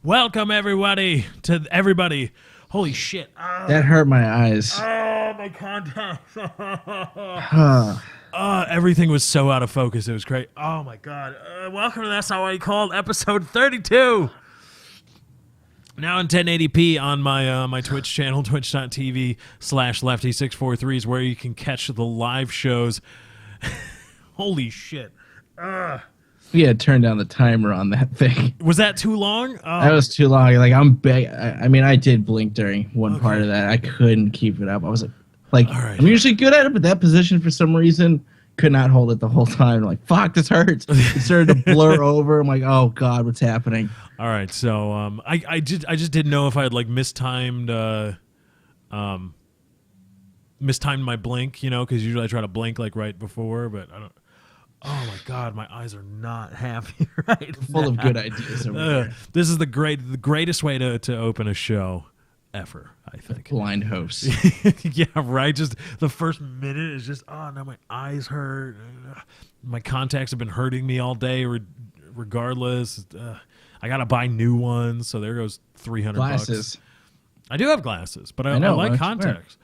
Welcome everybody to everybody. Holy shit! That hurt my eyes. Oh, my contacts. Everything was so out of focus. It was great. Oh my god! Welcome to That's Not What You Called, episode 32. Now in 1080p on my Twitch channel, twitch.tv/lefty643 is where you can catch the live shows. Holy shit! We had to turn down the timer on that thing. Was that too long? That was too long. Like I mean, I did blink during one part of that. I couldn't keep it up. I was like, all right. I'm usually good at it, but that position for some reason could not hold it the whole time. I'm like, fuck, this hurts. It started to blur over. I'm like, oh god, what's happening? All right, so I just didn't know if I had like mistimed my blink, you know, because usually I try to blink like right before, but I don't. Oh my god, my eyes are not happy right Full of good ideas over there. This is the greatest way to open a show ever, I think. Blind host. Yeah, right. Just the first minute is just, oh no, my eyes hurt. My contacts have been hurting me all day, regardless. I gotta buy new ones, so there goes $300. Glasses. I do have glasses, but I know, like why don't you contacts.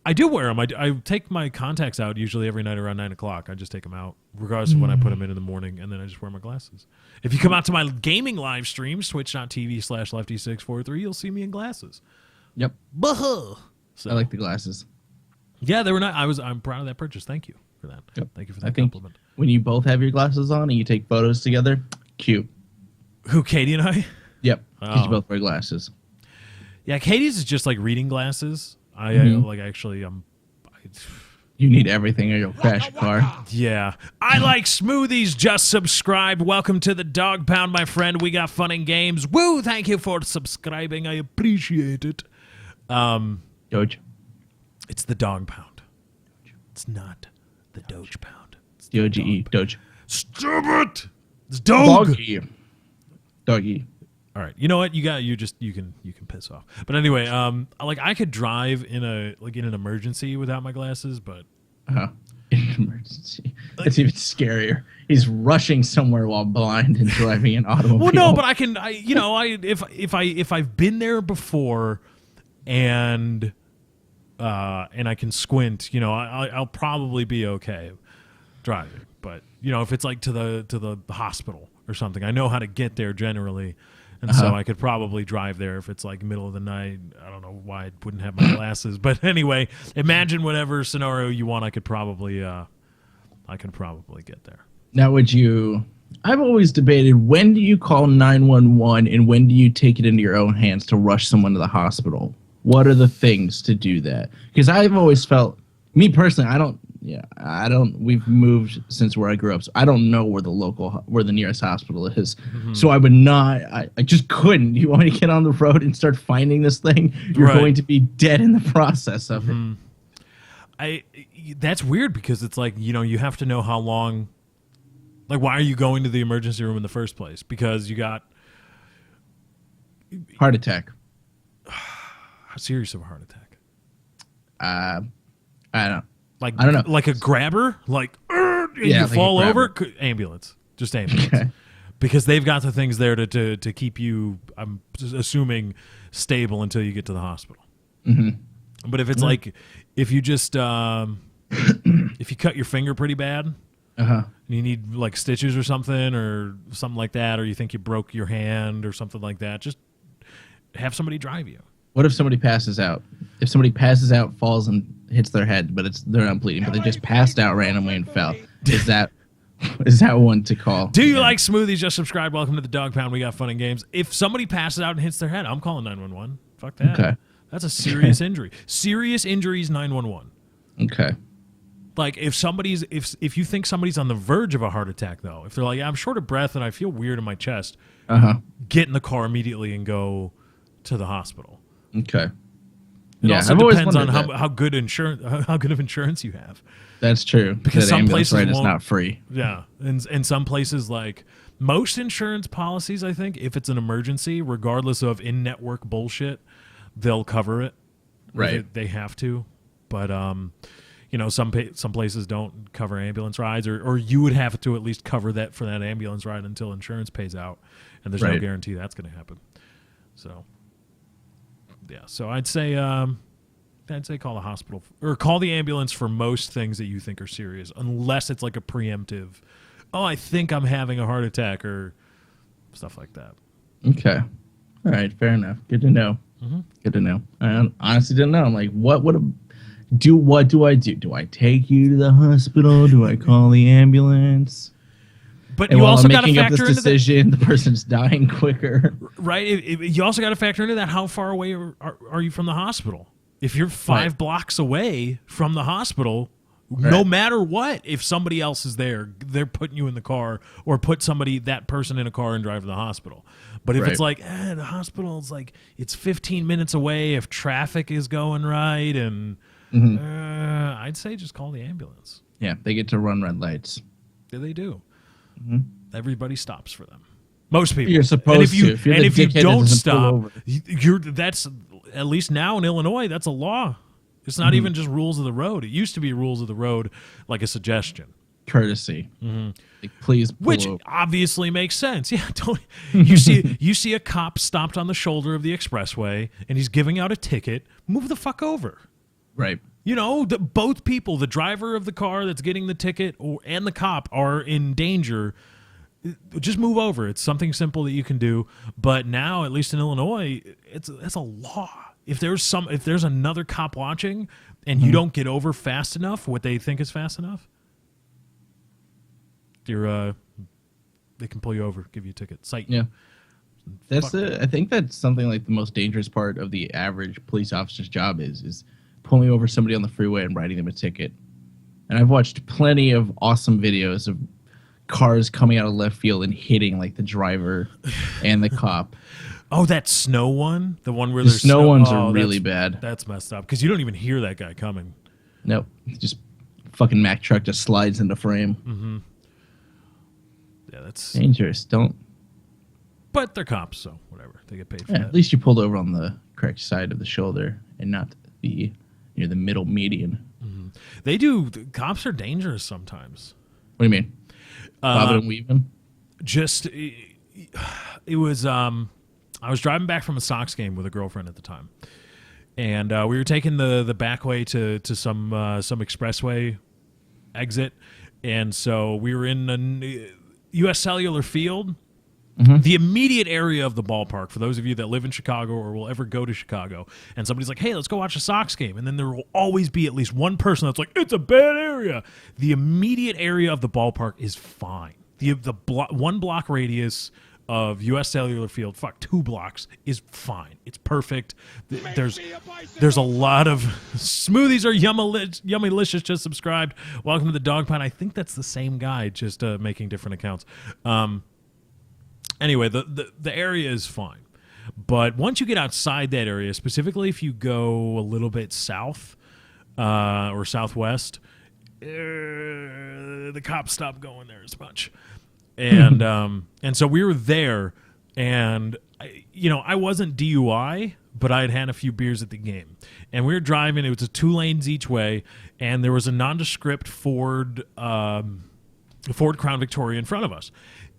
I do wear them. I take my contacts out usually every night around 9 o'clock. I just take them out, regardless of when I put them in the morning, and then I just wear my glasses. If you come out to my gaming live streams, twitch.tv/lefty643, you'll see me in glasses. Yep. So, I like the glasses. yeah, they were not. I'm proud of that purchase. Thank you for that. Yep. Thank you for I that think compliment. when you both have your glasses on and you take photos together, cute. Who, Katie and I? Yep. Because Oh. you both wear glasses. Yeah, Katie's is just like reading glasses. I like actually You need everything or you'll crash a car. yeah. I like smoothies. Just subscribe. Welcome to the Dog Pound, my friend. We got fun and games. Woo! Thank you for subscribing. I appreciate it. Doge. It's the Dog Pound. It's not the Doge Pound. It's the D-O-G-E. Doge. Stop it! It's Dog. Doggy. Doggy. All right, you know what? You can piss off. But anyway, like I could drive in an emergency without my glasses, but In an emergency. That's even scarier. He's rushing somewhere while blind and driving an automobile. well, no, but if I've been there before, and I can squint, I'll probably be okay driving. But if it's like to the hospital or something, I know how to get there generally. And so I could probably drive there if it's like middle of the night. I don't know why I wouldn't have my glasses, but anyway, imagine whatever scenario you want. I could probably get there. Now, I've always debated, when do you call 911 and when do you take it into your own hands to rush someone to the hospital? What are the things to do that? Because I've always felt, me personally, we've moved since where I grew up, so I don't know where the nearest hospital is. Mm-hmm. So I would not, I just couldn't. You want me to get on the road and start finding this thing? You're going to be dead in the process of it. That's weird because it's like, you have to know how long, like, why are you going to the emergency room in the first place? Because you got heart attack. How serious of a heart attack? I don't know. Like, I don't know. Like a grabber? Like, you like fall over? Ambulance. Just ambulance. Okay. Because they've got the things there to keep you, I'm assuming, stable until you get to the hospital. Mm-hmm. But if it's like, if you just, if you cut your finger pretty bad, and you need like stitches or something like that, or you think you broke your hand or something like that, just have somebody drive you. What if somebody passes out? If somebody passes out, falls and hits their head, but they're not bleeding, but they just passed out randomly and fell. Is that one to call? Do you like smoothies? Just subscribe. Welcome to the Dog Pound. We got fun and games. If somebody passes out and hits their head, I'm calling 911. Fuck that. Okay. That's a serious injury. Serious injuries, 911. Okay. Like if you think somebody's on the verge of a heart attack, though, if they're like, I'm short of breath and I feel weird in my chest, get in the car immediately and go to the hospital. Okay. It also depends on how good of insurance you have. That's true. Because that some ambulance places ride is not free. Yeah, and some places, like most insurance policies, I think, if it's an emergency, regardless of in-network bullshit, they'll cover it. Right. They have to, but some places don't cover ambulance rides, or you would have to at least cover that for that ambulance ride until insurance pays out, and there's no guarantee that's going to happen. So, yeah. So I'd say call the hospital or call the ambulance for most things that you think are serious, unless it's like a preemptive. Oh, I think I'm having a heart attack or stuff like that. Okay. All right. Fair enough. Good to know. Good to know. I honestly didn't know. I'm like, what do I do? Do I take you to the hospital? Do I call the ambulance? But you also got to factor this into decision. The person's dying quicker. Right. You also got to factor into that. How far away are you from the hospital? If you're 5 blocks away from the hospital, no matter what, if somebody else is there, they're putting you in the car or put that person in a car and drive to the hospital. But if it's like, the hospital is like, it's 15 minutes away if traffic is going right, and I'd say just call the ambulance. Yeah, they get to run red lights. Yeah, they do. Everybody stops for them. Most people. You're supposed to. If you don't stop, that's, at least now in Illinois, that's a law. It's not even just rules of the road. It used to be rules of the road, like a suggestion. Courtesy. Like, please pull Which over. obviously makes sense. Yeah, you see a cop stopped on the shoulder of the expressway and he's giving out a ticket. Move the fuck over. Right. You know, both people, the driver of the car that's getting the ticket and the cop, are in danger. Just move over. It's something simple that you can do. But now, at least in Illinois, it's a law. If there's another cop watching and you don't get over fast enough, what they think is fast enough, they can pull you over, give you a ticket, cite you. Yeah. I think that's something like the most dangerous part of the average police officer's job is pulling over somebody on the freeway and writing them a ticket. And I've watched plenty of awesome videos of cars coming out of left field and hitting like the driver and the cop. Oh, that snow one? The one where the there's snow ones are really bad. That's messed up because you don't even hear that guy coming. Nope. Just fucking Mack truck just slides into frame. Yeah, that's dangerous. But they're cops, so whatever. They get paid for that. At least you pulled over on the correct side of the shoulder and not the the middle median. They do. Cops are dangerous sometimes. What do you mean? Bobbing and weaving? Just, it was, I was driving back from a Sox game with a girlfriend at the time. And we were taking the back way to some expressway exit. And so we were in a U.S. Cellular Field. The immediate area of the ballpark, for those of you that live in Chicago or will ever go to Chicago, and somebody's like, hey, let's go watch a Sox game. And then there will always be at least one person that's like, it's a bad area. The immediate area of the ballpark is fine. The 1 block radius of U.S. Cellular Field, 2 blocks, is fine. It's perfect. There's a lot of smoothies are yummylicious. Just subscribed. Welcome to the Dog Pound. I think that's the same guy, just making different accounts. Anyway, the area is fine. But once you get outside that area, specifically if you go a little bit south or southwest, the cops stopped going there as much. And so we were there, and I wasn't DUI, but I had had a few beers at the game. And we were driving. It was 2 lanes each way, and there was a nondescript Ford Crown Victoria in front of us.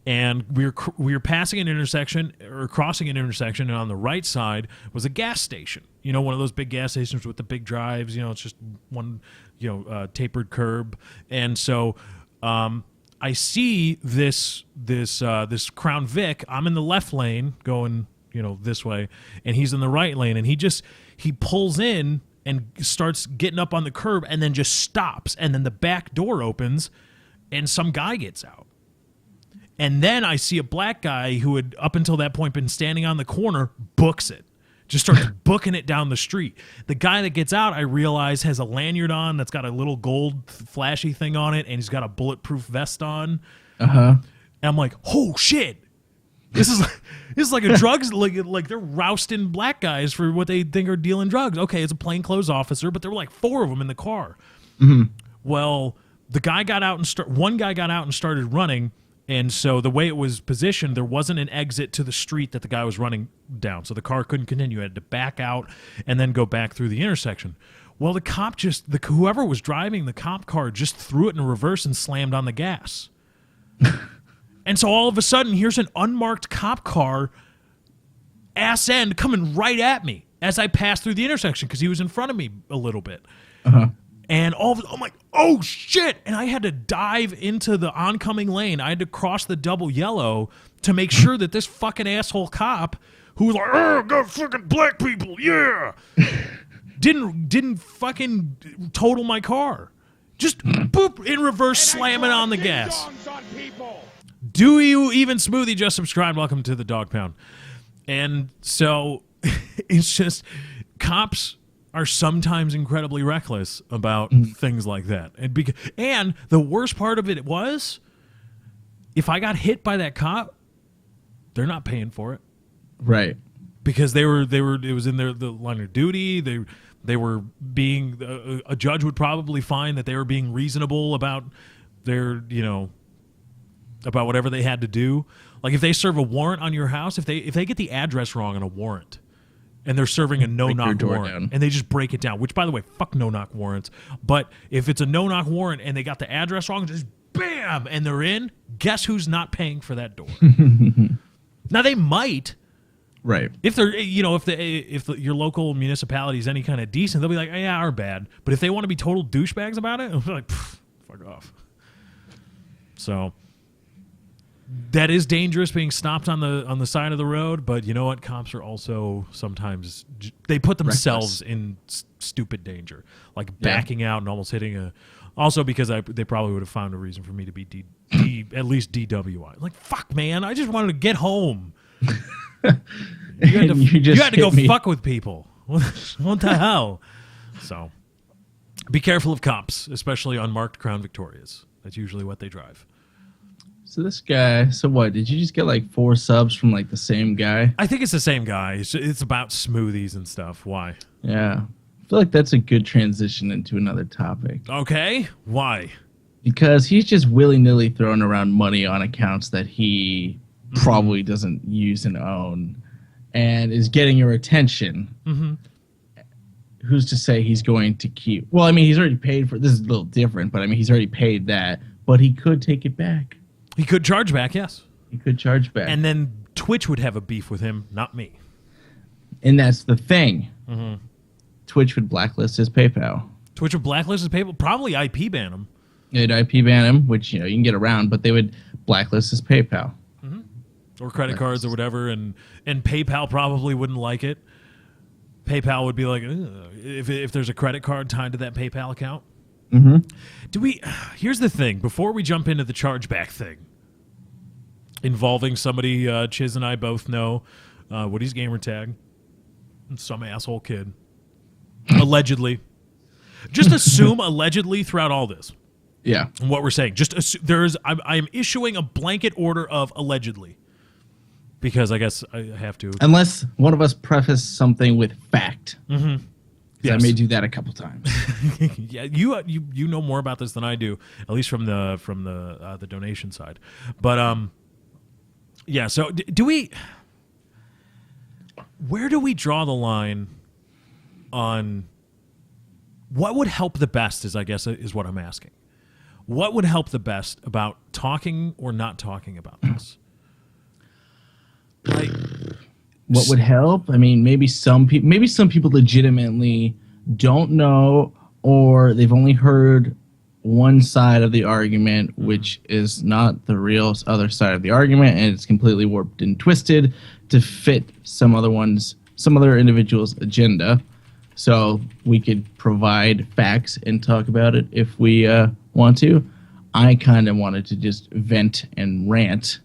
And we were passing an intersection or crossing an intersection, and on the right side was a gas station. One of those big gas stations with the big drives. It's just one, tapered curb. And so I see this Crown Vic. I'm in the left lane going, this way, and he's in the right lane, and he pulls in and starts getting up on the curb, and then just stops, and then the back door opens, and some guy gets out. And then I see a black guy who had, up until that point, been standing on the corner, books it. Just starts booking it down the street. The guy that gets out, I realize, has a lanyard on that's got a little gold flashy thing on it, and he's got a bulletproof vest on. And I'm like, oh, shit. This is like a drugs, like they're rousting black guys for what they think are dealing drugs. Okay, it's a plainclothes officer, but there were like 4 of them in the car. Well, one guy got out and started running. And so the way it was positioned, there wasn't an exit to the street that the guy was running down. So the car couldn't continue. It had to back out and then go back through the intersection. Well, whoever was driving the cop car just threw it in reverse and slammed on the gas. And so all of a sudden, here's an unmarked cop car ass end coming right at me as I passed through the intersection because he was in front of me a little bit. And I'm like, oh shit! And I had to dive into the oncoming lane. I had to cross the double yellow to make sure that this fucking asshole cop, who was like, "Oh, got fucking black people, yeah," didn't fucking total my car. Just boop in reverse, slamming on the gas. Do you even smoothie just subscribed? Welcome to the Dog Pound. And so it's just cops are sometimes incredibly reckless about things like that. And the worst part of it was, if I got hit by that cop, they're not paying for it. Right. Because it was in the line of duty. They were being, a judge would probably find that they were being reasonable about their, about whatever they had to do. Like if they serve a warrant on your house, if they get the address wrong on a warrant, and they're serving a no-knock warrant, and they just break it down, which, by the way, fuck no-knock warrants. But if it's a no-knock warrant and they got the address wrong, just bam, and they're in, guess who's not paying for that door? Now, they might. Right. If they're, if your local municipality is any kind of decent, they'll be like, oh, yeah, our bad. But if they want to be total douchebags about it, they'll be like, fuck off. So that is dangerous, being stopped on the side of the road, but you know what? Cops are also sometimes they put themselves in stupid danger, like backing out and almost hitting a. Also, because they probably would have found a reason for me to be at least DWI. Like, fuck, man, I just wanted to get home. You had to go fuck with people. What the hell? So, be careful of cops, especially unmarked Crown Victorias. That's usually what they drive. So this guy, so what? Did you just get like 4 subs from like the same guy? I think it's the same guy. It's about smoothies and stuff. Why? Yeah. I feel like that's a good transition into another topic. Okay. Why? Because he's just willy-nilly throwing around money on accounts that he probably doesn't use and own and is getting your attention. Who's to say he's going to keep... Well, I mean, he's already paid for... This is a little different, but I mean, he's already paid that. But he could take it back. He could charge back, yes. He could charge back. And then Twitch would have a beef with him, not me. And that's the thing. Twitch would blacklist his PayPal. Twitch would blacklist his PayPal? Probably IP ban him. They'd IP ban him, which, you can get around, but they would blacklist his PayPal. Or credit cards or whatever, and PayPal probably wouldn't like it. PayPal would be like, if there's a credit card tied to that PayPal account. Here's the thing, before we jump into the chargeback thing, involving somebody Chiz and I both know, Woody's gamertag, and some asshole kid, allegedly. Just assume allegedly throughout all this. Yeah. And what we're saying, just I'm issuing a blanket order of allegedly, because I guess I have to. Unless one of us preface something with fact. Yes. I may do that a couple times. Yeah, you know more about this than I do, at least from the donation side. But yeah. So do we? Where do we draw the line on what would help the best? Is what I'm asking. What would help the best about talking or not talking about this? Like, what would help? I mean, maybe some people legitimately don't know, or they've only heard one side of the argument, which is not the real other side of the argument, and it's completely warped and twisted to fit some other individual's agenda. So we could provide facts and talk about it if we want to. I kind of wanted to just vent and rant.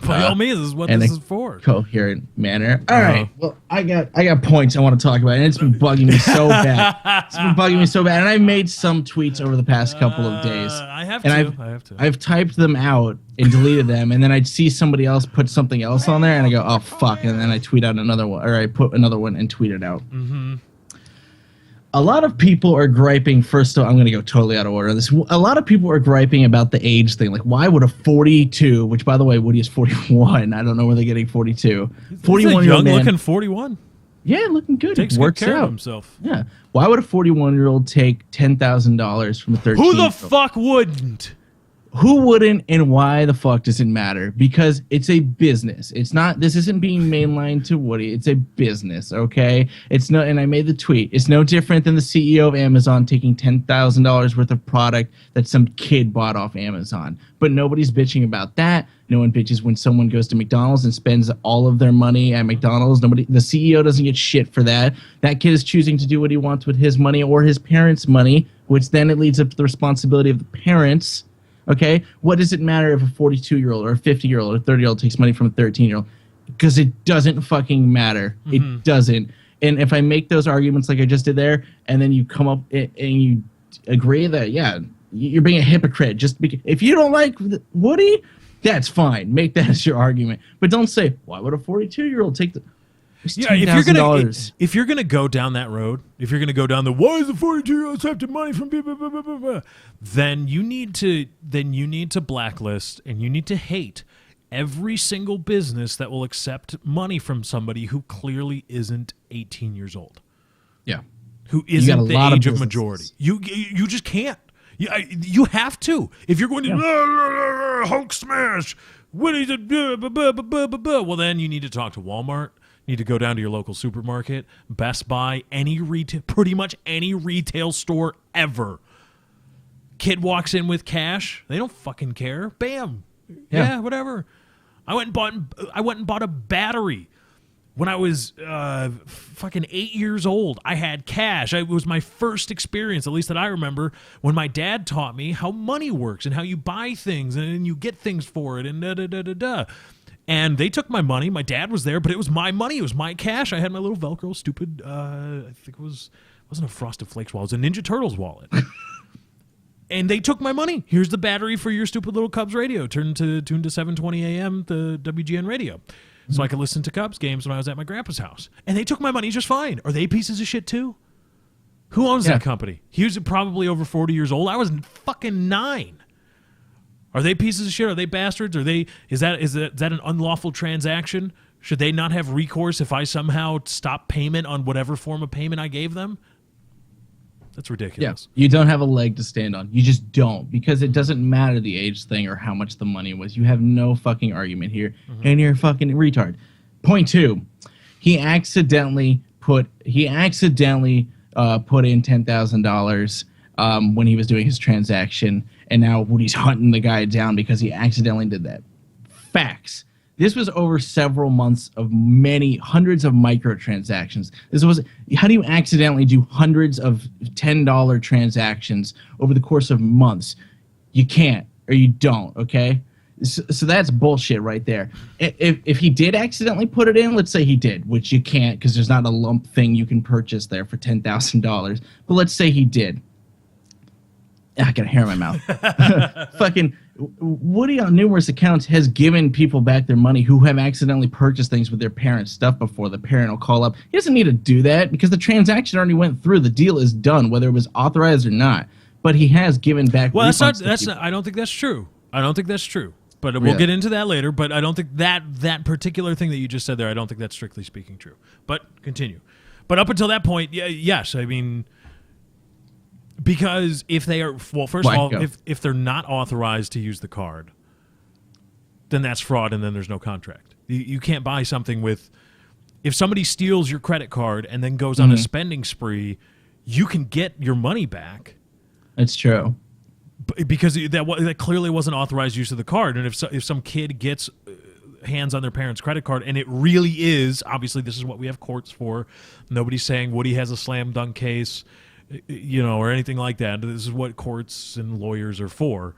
By all means, this is what this is for. Coherent manner. All right. Well, I got points I want to talk about, and it's been bugging me so bad. And I made some tweets over the past couple of days. I have to. I've typed them out and deleted them, and then I'd see somebody else put something else on there, and I go, oh fuck, and then I tweet out another one, or I put another one and tweet it out. A lot of people are griping. First, I'm going to go totally out of order. A lot of people are griping about the age thing. Like, why would a 42, which by the way, Woody is 41. I don't know where they're getting 42. 41-year-old man, looking 41. Yeah, looking good. Takes good care of himself. Yeah. Why would a 41-year-old take $10,000 from a 13-year-old? Who the fuck wouldn't? Who wouldn't, and why the fuck does it matter? Because it's a business. It's not, this isn't being mainlined to Woody. It's a business, okay? It's no, and I made the tweet. It's no different than the CEO of Amazon taking $10,000 worth of product that some kid bought off Amazon. But nobody's bitching about that. No one bitches when someone goes to McDonald's and spends all of their money at McDonald's. Nobody, the CEO doesn't get shit for that. That kid is choosing to do what he wants with his money or his parents' money, which then it leads up to the responsibility of the parents. Okay, what does it matter if a 42-year-old or a 50-year-old or a 30-year-old takes money from a 13-year-old? Because it doesn't fucking matter. Mm-hmm. It doesn't. And if I make those arguments like I just did there, and then you come up and you agree that, yeah, you're being a hypocrite. Just because, if you don't like Woody, that's fine. Make that as your argument. But don't say, why would a 42-year-old take the... Yeah, if you're gonna go down that road, if you're gonna go down the why is the 42-year-old accepting money from blah, blah, blah, blah, blah, then you need to blacklist and you need to hate every single business that will accept money from somebody who clearly isn't 18 years old. Yeah, who isn't the age of majority. You just can't. You have to. If you're going to Hulk smash, what is it? Well, then you need to talk to Walmart. You need to go down to your local supermarket, Best Buy, pretty much any retail store ever. Kid walks in with cash. They don't fucking care. Bam. Yeah, whatever. I went and bought a battery when I was fucking 8 years old. I had cash. It was my first experience, at least that I remember, when my dad taught me how money works and how you buy things and you get things for it and da-da-da-da-da. And they took my money. My dad was there, but it was my money. It was my cash. I had my little Velcro stupid, I think it wasn't a Frosted Flakes wallet. It was a Ninja Turtles wallet. And they took my money. Here's the battery for your stupid little Cubs radio. Tuned to 7:20 a.m., the WGN radio. So I could listen to Cubs games when I was at my grandpa's house. And they took my money just fine. Are they pieces of shit too? Who owns that company? He was probably over 40 years old. I was fucking 9. Are they pieces of shit? Are they bastards? Is that an unlawful transaction? Should they not have recourse if I somehow stop payment on whatever form of payment I gave them? That's ridiculous. Yeah, you don't have a leg to stand on. You just don't, because it doesn't matter the age thing or how much the money was. You have no fucking argument here, and you're a fucking retard. Point 2, he accidentally put in $10,000 when he was doing his transaction, and now Woody's hunting the guy down because he accidentally did that. Facts. This was over several months of hundreds of microtransactions. How do you accidentally do hundreds of $10 transactions over the course of months? You can't, or you don't, okay? So that's bullshit right there. If he did accidentally put it in, let's say he did, which you can't because there's not a lump thing you can purchase there for $10,000. But let's say he did. I got a hair in my mouth. Fucking Woody on numerous accounts has given people back their money who have accidentally purchased things with their parents' stuff before. The parent will call up. He doesn't need to do that because the transaction already went through. The deal is done, whether it was authorized or not. But he has given back. Well, that's not. I don't think that's true. But we'll get into that later. But I don't think that particular thing that you just said there, I don't think that's strictly speaking true. But continue. But up until that point, yes. I mean, because if they are, well, first of all, if they're not authorized to use the card, then that's fraud, and then there's no contract. You can't buy something with. If somebody steals your credit card and then goes on a spending spree, you can get your money back. That's true. Because that clearly wasn't authorized use of the card. And if some kid gets hands on their parents' credit card, and it really is, obviously this is what we have courts for. Nobody's saying Woody has a slam dunk case, or anything like that. This is what courts and lawyers are for.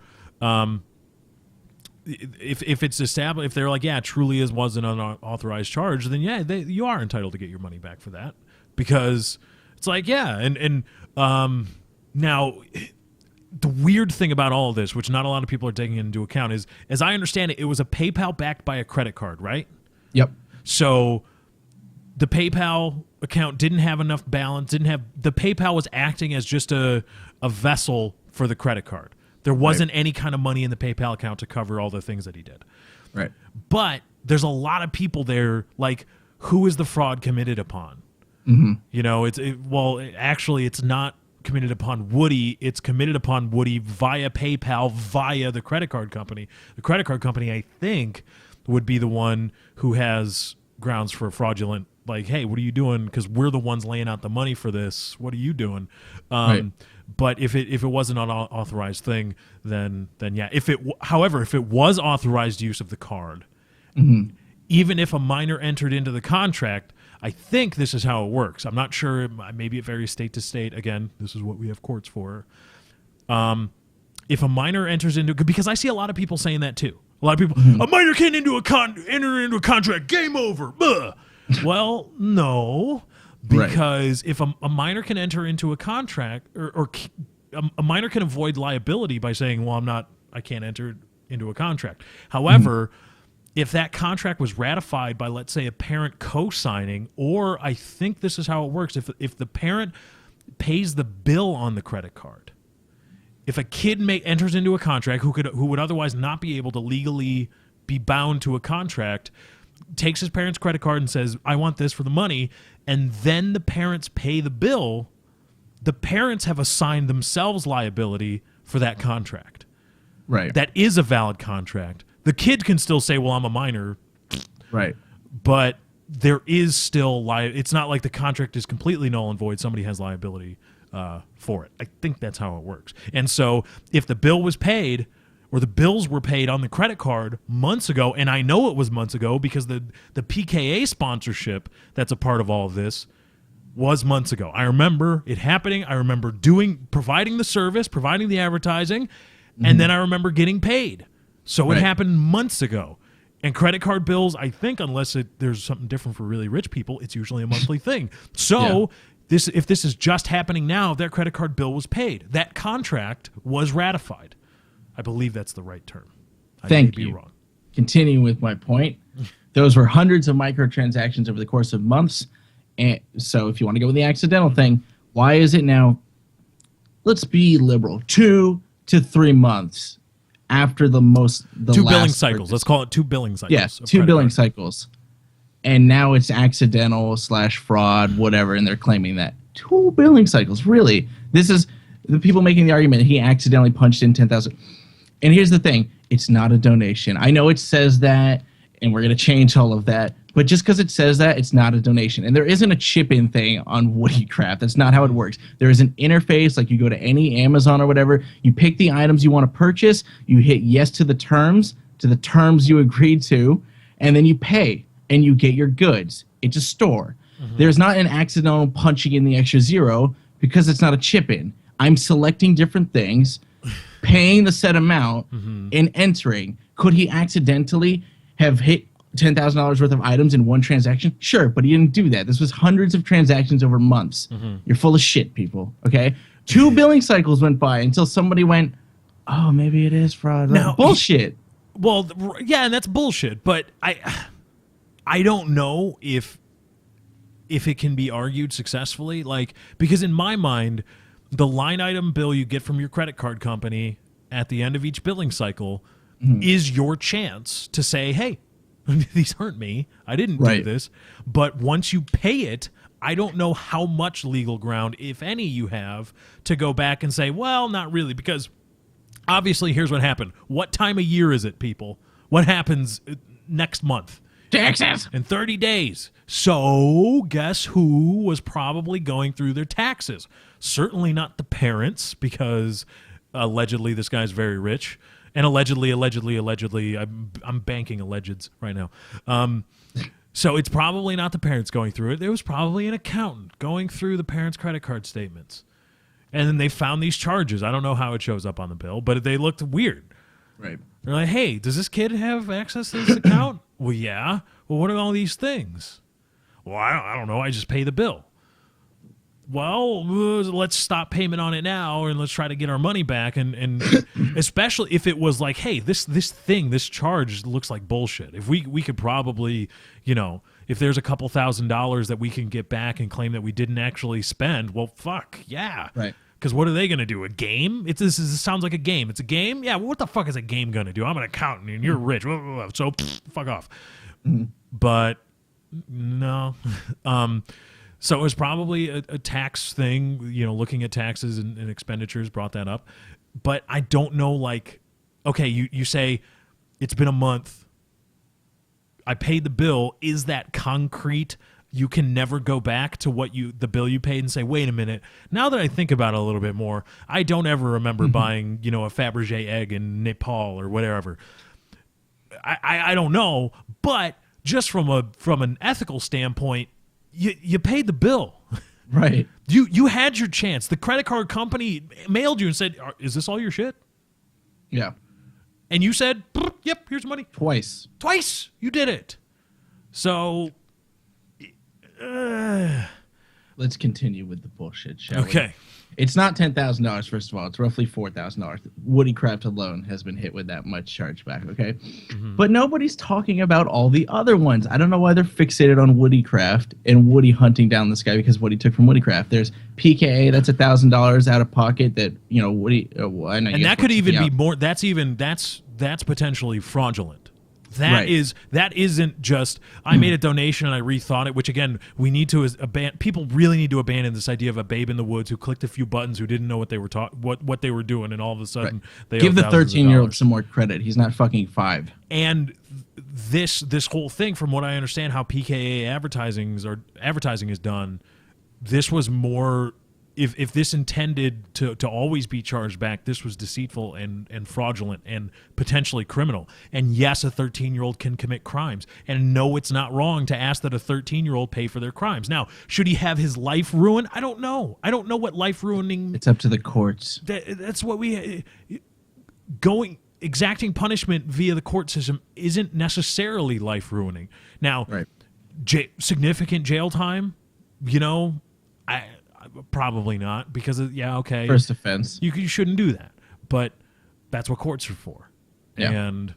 If it's established, if they're like, yeah, it truly was an unauthorized charge, then you are entitled to get your money back for that, because it's like, and now the weird thing about all of this, which not a lot of people are taking into account, is, as I understand it, it was a PayPal backed by a credit card, right? Yep. So the PayPal account didn't have enough balance, the PayPal was acting as just a vessel for the credit card. There wasn't any kind of money in the PayPal account to cover all the things that he did. Right. But there's a lot of people there, like, who is the fraud committed upon? Mm-hmm. Actually, it's not committed upon Woody. It's committed upon Woody via PayPal, via the credit card company. The credit card company, I think, would be the one who has grounds for fraudulent, like, hey, what are you doing? Because we're the ones laying out the money for this. What are you doing? Right. But if it wasn't an unauthorized thing, then yeah. However, if it was authorized use of the card, even if a minor entered into the contract, I think this is how it works. I'm not sure. Maybe it varies state to state. Again, this is what we have courts for. If a minor enters into, because I see a lot of people saying that too. A lot of people, a minor can't enter into a contract. Game over. Buh. Well, no, because if a minor can enter into a contract, or a minor can avoid liability by saying, well, I can't enter into a contract. However, if that contract was ratified by, let's say, a parent co-signing, or I think this is how it works, if the parent pays the bill on the credit card, if a kid enters into a contract who would otherwise not be able to legally be bound to a contract, takes his parent's credit card and says, I want this for the money, and then the parents pay the bill, the parents have assigned themselves liability for that contract. Right. That is a valid contract. The kid can still say, well, I'm a minor. Right. But there is still it's not like the contract is completely null and void. Somebody has liability for it. I think that's how it works. And so if the bill was paid, or the bills were paid on the credit card months ago, and I know it was months ago because the PKA sponsorship that's a part of all of this was months ago. I remember it happening. I remember providing the service, providing the advertising, and then I remember getting paid. So it happened months ago. And credit card bills, I think, unless there's something different for really rich people, it's usually a monthly thing. So if this is just happening now, their credit card bill was paid. That contract was ratified. I believe that's the right term. I may be wrong. Continuing with my point, those were hundreds of microtransactions over the course of months. And so if you want to go with the accidental thing, why is it now, let's be liberal, 2 to 3 months after the two billing last cycles. purchase? Let's call it 2 billing cycles. Yeah, 2 billing cycles. And now it's accidental / fraud, whatever, and they're claiming that. 2 billing cycles, really? This is the people making the argument he accidentally punched in 10,000. And here's the thing, it's not a donation. I know it says that, and we're going to change all of that, but just because it says that, it's not a donation. And there isn't a chip-in thing on Woody Craft. That's not how it works. There is an interface, like you go to any Amazon or whatever, you pick the items you want to purchase, you hit yes to the terms you agreed to, and then you pay, and you get your goods. It's a store. There's not an accidental punching in the extra zero because it's not a chip-in. I'm selecting different things, paying the set amount, and entering. Could he accidentally have hit $10,000 worth of items in one transaction? Sure, but he didn't do that. This was hundreds of transactions over months. You're full of shit, people, okay? 2 billing cycles went by until somebody went, oh, maybe it is fraud. Now, bullshit. Well, yeah, and that's bullshit, but I don't know if it can be argued successfully, like, because in my mind, the line item bill you get from your credit card company at the end of each billing cycle is your chance to say, hey, these aren't me. I didn't do this. But once you pay it, I don't know how much legal ground, if any, you have to go back and say, well, not really, because obviously here's what happened. What time of year is it, people? What happens next month? Taxes. In 30 days. So guess who was probably going through their taxes? Certainly not the parents, because allegedly this guy's very rich. And allegedly, I'm banking allegeds right now. So it's probably not the parents going through it. It was probably an accountant going through the parents' credit card statements. And then they found these charges. I don't know how it shows up on the bill, but they looked weird. Right. They're like, hey, does this kid have access to this account? Well, yeah. Well, what are all these things? Well, I don't know. I just pay the bill. Well, let's stop payment on it now and let's try to get our money back. And especially if it was like, hey, this charge looks like bullshit. If we could probably, if there's a couple $1,000s that we can get back and claim that we didn't actually spend, well, fuck, yeah. Right. Because what are they going to do? A game? This sounds like a game. It's a game? Yeah, well, what the fuck is a game going to do? I'm an accountant and you're rich. So fuck off. But no. So it was probably a tax thing, looking at taxes and expenditures brought that up. But I don't know, like, okay, you say it's been a month. I paid the bill. Is that concrete? You can never go back to the bill you paid and say, wait a minute. Now that I think about it a little bit more, I don't ever remember buying, a Fabergé egg in Nepal or whatever. I don't know, but just from an ethical standpoint, you paid the bill. Right. You had your chance. The credit card company mailed you and said, is this all your shit? Yeah. And you said, yep, here's the money. Twice. You did it. So let's continue with the bullshit, shall we? Okay. It's not $10,000, first of all. It's roughly $4,000. Woodycraft alone has been hit with that much chargeback, okay? Mm-hmm. But nobody's talking about all the other ones. I don't know why they're fixated on Woodycraft and Woody hunting down this guy because Woody took from Woodycraft. There's PKA, that's $1,000 out of pocket that, Woody... I know, and that could even be more... That's potentially fraudulent. That isn't just I made a donation and I rethought it, which again we need to people really need to abandon this idea of a babe in the woods who clicked a few buttons who didn't know what they were what they were doing, and all of a sudden they give the 13-year-old some more credit. He's not fucking 5. And this whole thing, from what I understand, how PKA advertising is done, this was more. If this intended to always be charged back, this was deceitful and fraudulent and potentially criminal. And yes, a 13-year-old can commit crimes. And no, it's not wrong to ask that a 13-year-old pay for their crimes. Now, should he have his life ruined? I don't know. I don't know what life ruining... It's up to the courts. That's what we... Exacting punishment via the court system isn't necessarily life ruining. Now, significant jail time, probably not, because okay, first offense. You shouldn't do that, but that's what courts are for. Yeah. And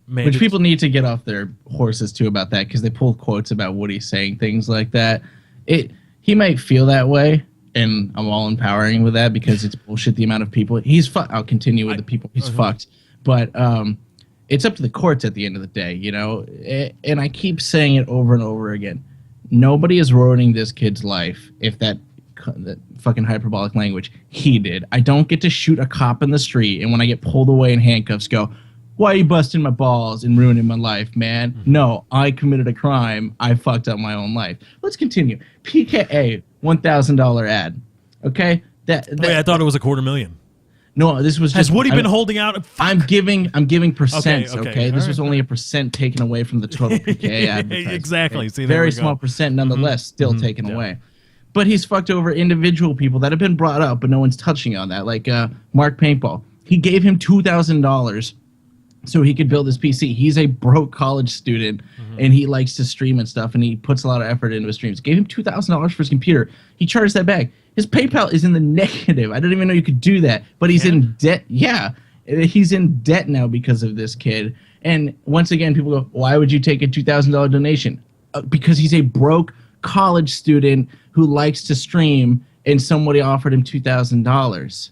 which people need to get off their horses too about that, because they pull quotes about Woody saying things like that. He might feel that way, and I'm all empowering with that because it's bullshit. The amount of people I'll continue with the people he's fucked, but it's up to the courts at the end of the day, And I keep saying it over and over again. Nobody is ruining this kid's life if that fucking hyperbolic language he did. I don't get to shoot a cop in the street and when I get pulled away in handcuffs go, why are you busting my balls and ruining my life, man? Mm-hmm. No, I committed a crime. I fucked up my own life. Let's continue. PKA, $1,000 ad. Okay? I thought it was $250,000. No, this was just... Has Woody been holding out? Fuck. I'm giving percents, okay? This was right. only a percent taken away from the total PKA advertising. Exactly. Okay? Very small percent, nonetheless, still taken away. But he's fucked over individual people that have been brought up, but no one's touching on that. Like Mark Paintball. He gave him $2,000 so he could build his PC. He's a broke college student, and he likes to stream and stuff, and he puts a lot of effort into his streams. Gave him $2,000 for his computer. He charged that back. His PayPal is in the negative. I didn't even know you could do that. But he's in debt. Yeah, he's in debt now because of this kid. And once again, people go, why would you take a $2,000 donation? Because he's a broke college student who likes to stream, and somebody offered him $2,000.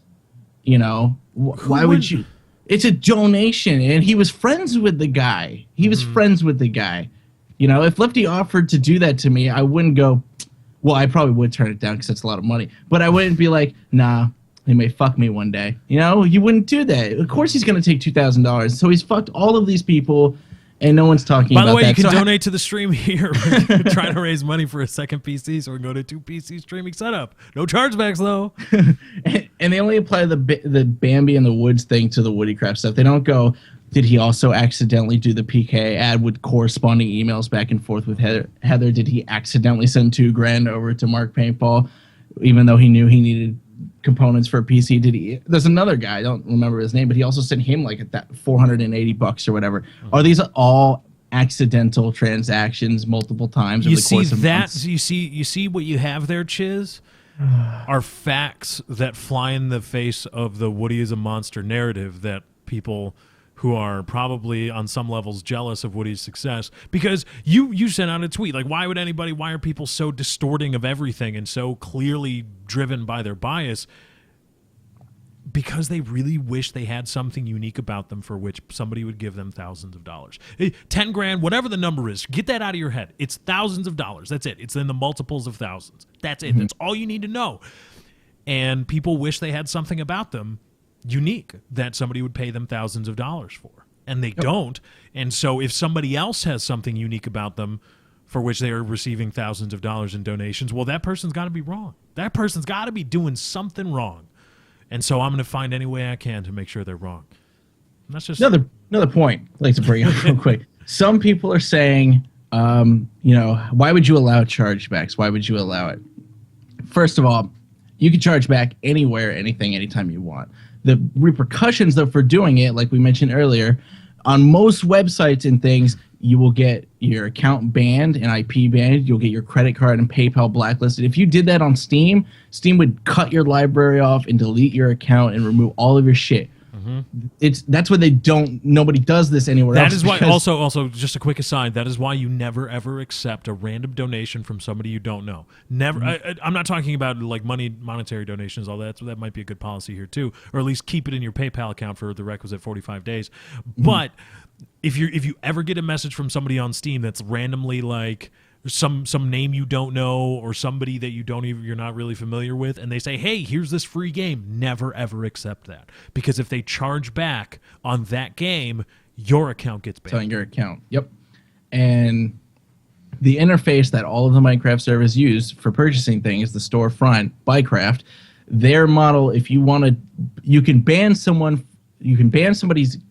Why would you? It's a donation, and he was friends with the guy. If Lefty offered to do that to me, I wouldn't go, well, I probably would turn it down because that's a lot of money. But I wouldn't be like, nah, he may fuck me one day. You wouldn't do that. Of course he's going to take $2,000. So he's fucked all of these people, and no one's talking about that. By the way, you can donate to the stream here. We're trying to raise money for a second PC, so we can go to 2 PC streaming setup. No chargebacks, though. And they only apply the Bambi in the Woods thing to the Woodycraft stuff. They don't go, did he also accidentally do the PK ad with corresponding emails back and forth with Heather? Did he accidentally send $2,000 over to Mark Paintball, even though he knew he needed components for a PC? There's another guy, I don't remember his name, but he also sent him like that $480 or whatever. Are these all accidental transactions multiple times over the course of months? You see what you have there, Chiz? Are facts that fly in the face of the Woody is a monster narrative that people who are probably on some levels jealous of Woody's success, because you sent out a tweet like, why are people so distorting of everything and so clearly driven by their bias? because they really wish they had something unique about them for which somebody would give them thousands of dollars. 10 grand, whatever the number is, get that out of your head. It's thousands of dollars. That's it. It's in the multiples of thousands. That's it. That's all you need to know. And people wish they had something about them unique that somebody would pay them thousands of dollars for. And they don't. And so if somebody else has something unique about them for which they are receiving thousands of dollars in donations, well, that person's got to be wrong. That person's got to be doing something wrong. And so I'm going to find any way I can to make sure they're wrong. And that's just another point I'd like to bring up real quick. Some people are saying, why would you allow chargebacks? Why would you allow it? First of all, you can charge back anywhere, anything, anytime you want. The repercussions, though, for doing it, like we mentioned earlier, on most websites and things, you will get your account banned and IP banned. You'll get your credit card and PayPal blacklisted. If you did that on Steam, Steam would cut your library off and delete your account and remove all of your shit. That's what nobody does this anywhere else. That is why, also, just a quick aside, that is why you never, ever accept a random donation from somebody you don't know. Never. I'm not talking about like monetary donations, all that. So that might be a good policy here too, or at least keep it in your PayPal account for the requisite 45 days. But if you ever get a message from somebody on Steam that's randomly like some name you don't know or somebody that you're not really familiar with, and they say, hey, here's this free game, never ever accept that, because if they charge back on that game, your account gets banned. On your account. Yep. And the interface that all of the Minecraft servers use for purchasing things, the storefront, Buycraft, their model, if you want to, you can ban somebody's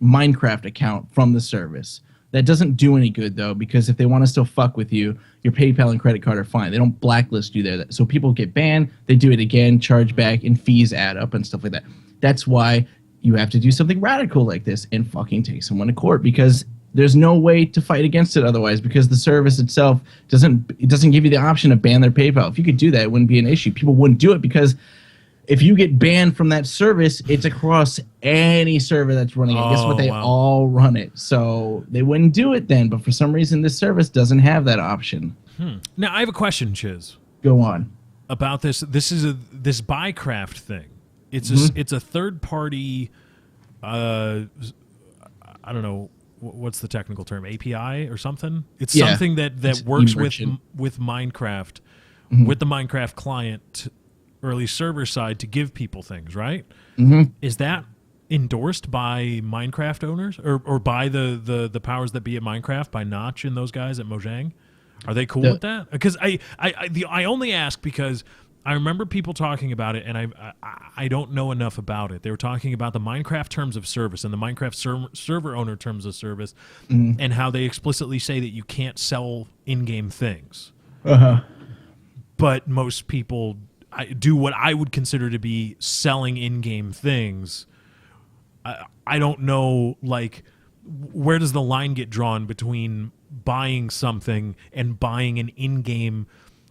Minecraft account from the service. That doesn't do any good, though, because if they want to still fuck with you, your PayPal and credit card are fine. They don't blacklist you there. So people get banned, they do it again, charge back, and fees add up and stuff like that. That's why you have to do something radical like this and fucking take someone to court, because there's no way to fight against it otherwise, because the service itself doesn't give you the option to ban their PayPal. If you could do that, it wouldn't be an issue. People wouldn't do it because if you get banned from that service, it's across any server that's running it. Guess what? They all run it. So they wouldn't do it then. But for some reason, this service doesn't have that option. Now, I have a question, Chiz. Go on. About this. This Buycraft thing. It's a third party, I don't know, what's the technical term? API or something? It's something that works with Minecraft, with the Minecraft client, early server side, to give people things, right? Is that endorsed by Minecraft owners or by the powers that be at Minecraft, by Notch and those guys at Mojang? Are they cool with that? Because I only ask because I remember people talking about it, and I don't know enough about it. They were talking about the Minecraft terms of service and the Minecraft server owner terms of service, and how they explicitly say that you can't sell in-game things. But most people do what I would consider to be selling in-game things. I don't know, like, where does the line get drawn between buying something and buying an in-game,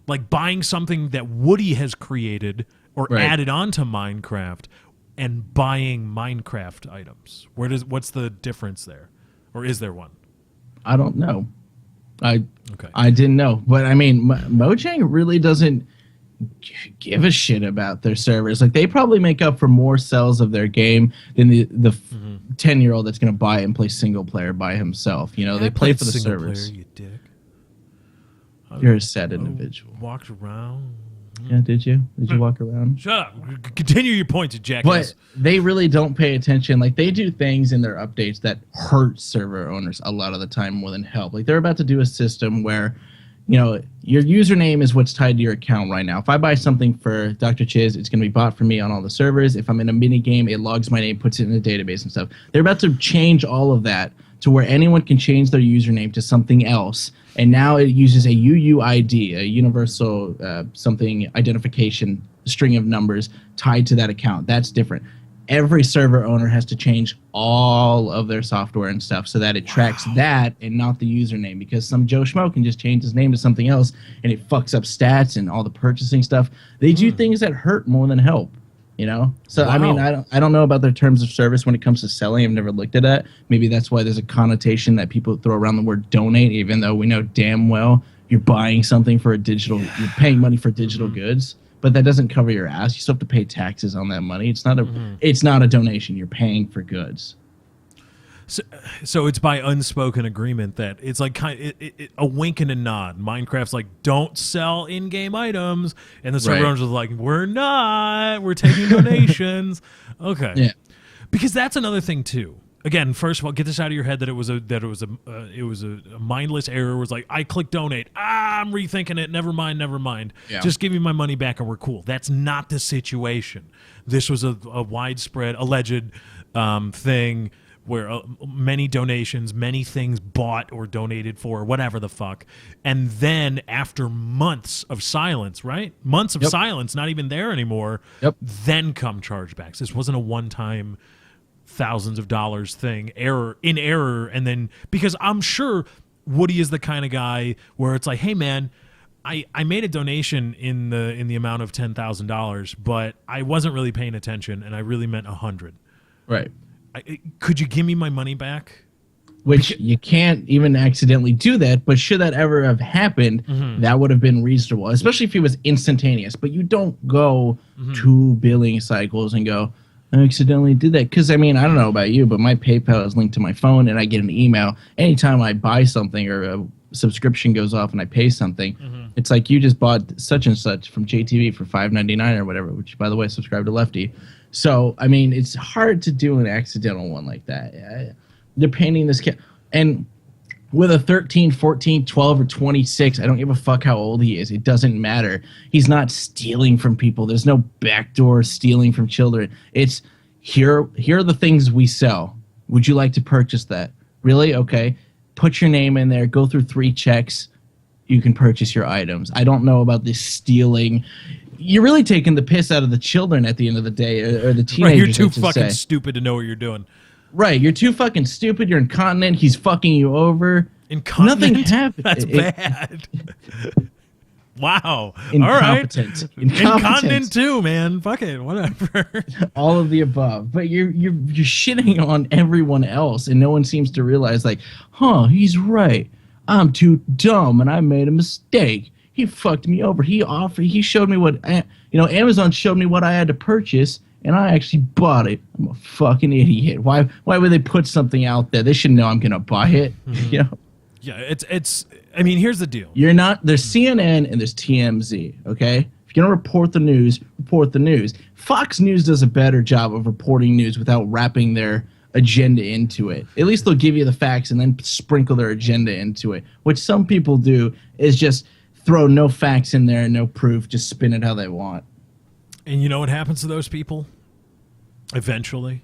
like buying something that Woody has created or added onto Minecraft, and buying Minecraft items? What's the difference there, or is there one? I don't know. I didn't know, but I mean, Mojang really doesn't give a shit about their servers. Like, they probably make up for more sales of their game than the 10-year-old that's going to buy it and play single player by himself. You know, they play for the servers. Player, you dick. You're a sad individual. Walked around. Yeah, did you? Did you walk around? Shut up. Continue your point, jackass. But they really don't pay attention. Like, they do things in their updates that hurt server owners a lot of the time more than help. Like, they're about to do a system where, you know, your username is what's tied to your account right now. If I buy something for Dr. Chiz, it's going to be bought for me on all the servers. If I'm in a mini game, it logs my name, puts it in a database and stuff. They're about to change all of that to where anyone can change their username to something else. And now it uses a UUID, a universal something identification string of numbers tied to that account. That's different. Every server owner has to change all of their software and stuff so that it tracks that and not the username, because some Joe Schmo can just change his name to something else and it fucks up stats and all the purchasing stuff. They do things that hurt more than help, you know? So, I mean, I don't know about their terms of service when it comes to selling. I've never looked at that. Maybe that's why there's a connotation that people throw around the word donate, even though we know damn well you're buying something for you're paying money for digital goods, but that doesn't cover your ass. You still have to pay taxes on that money. It's not a donation. You're paying for goods. So it's by unspoken agreement that it's like a wink and a nod. Minecraft's like, don't sell in-game items, and the server owners are like, we're taking donations. Okay, yeah, because that's another thing too. Again, first of all, get this out of your head that it was a mindless error. It was like, I clicked donate. I'm rethinking it. Never mind. Yeah. Just give me my money back and we're cool. That's not the situation. This was a widespread alleged thing where many donations, many things bought or donated for, whatever the fuck. And then after months of silence, right? Months of silence, not even there anymore, then come chargebacks. This wasn't a one-time thousands of dollars thing, error, and then, because I'm sure Woody is the kind of guy where it's like, hey man, I made a donation in the amount of $10,000, but I wasn't really paying attention and I really meant 100. Right. Could you give me my money back? Which you can't even accidentally do that, but should that ever have happened, that would have been reasonable, especially if it was instantaneous. But you don't go 2 billing cycles and go, I accidentally did that. Because, I mean, I don't know about you, but my PayPal is linked to my phone, and I get an email anytime I buy something or a subscription goes off and I pay something. It's like, you just bought such and such from JTV for $5.99 or whatever, which, by the way, subscribe to Lefty. So, I mean, it's hard to do an accidental one like that. They're painting this kid. And with a 13, 14, 12, or 26, I don't give a fuck how old he is. It doesn't matter. He's not stealing from people. There's no backdoor stealing from children. It's, here are the things we sell. Would you like to purchase that? Really? Okay. Put your name in there. Go through 3 checks. You can purchase your items. I don't know about this stealing. You're really taking the piss out of the children at the end of the day, or the teenagers. Right, you're too fucking stupid to know what you're doing. Right, you're too fucking stupid. You're incontinent. He's fucking you over. Incontinent? Nothing happened. That's bad. Wow. Incompetent. All right. Incontinent too, man. Fuck it. Whatever. All of the above. But you're shitting on everyone else, and no one seems to realize, like, he's right. I'm too dumb, and I made a mistake. He fucked me over. He showed me what, Amazon showed me what I had to purchase, and I actually bought it. I'm a fucking idiot. Why would they put something out there? They should know I'm gonna buy it. Yeah, it's. I mean, here's the deal. There's CNN and there's TMZ. Okay, if you're gonna report the news, report the news. Fox News does a better job of reporting news without wrapping their agenda into it. At least they'll give you the facts and then sprinkle their agenda into it. What some people do is just throw no facts in there and no proof, just spin it how they want. And you know what happens to those people? Eventually,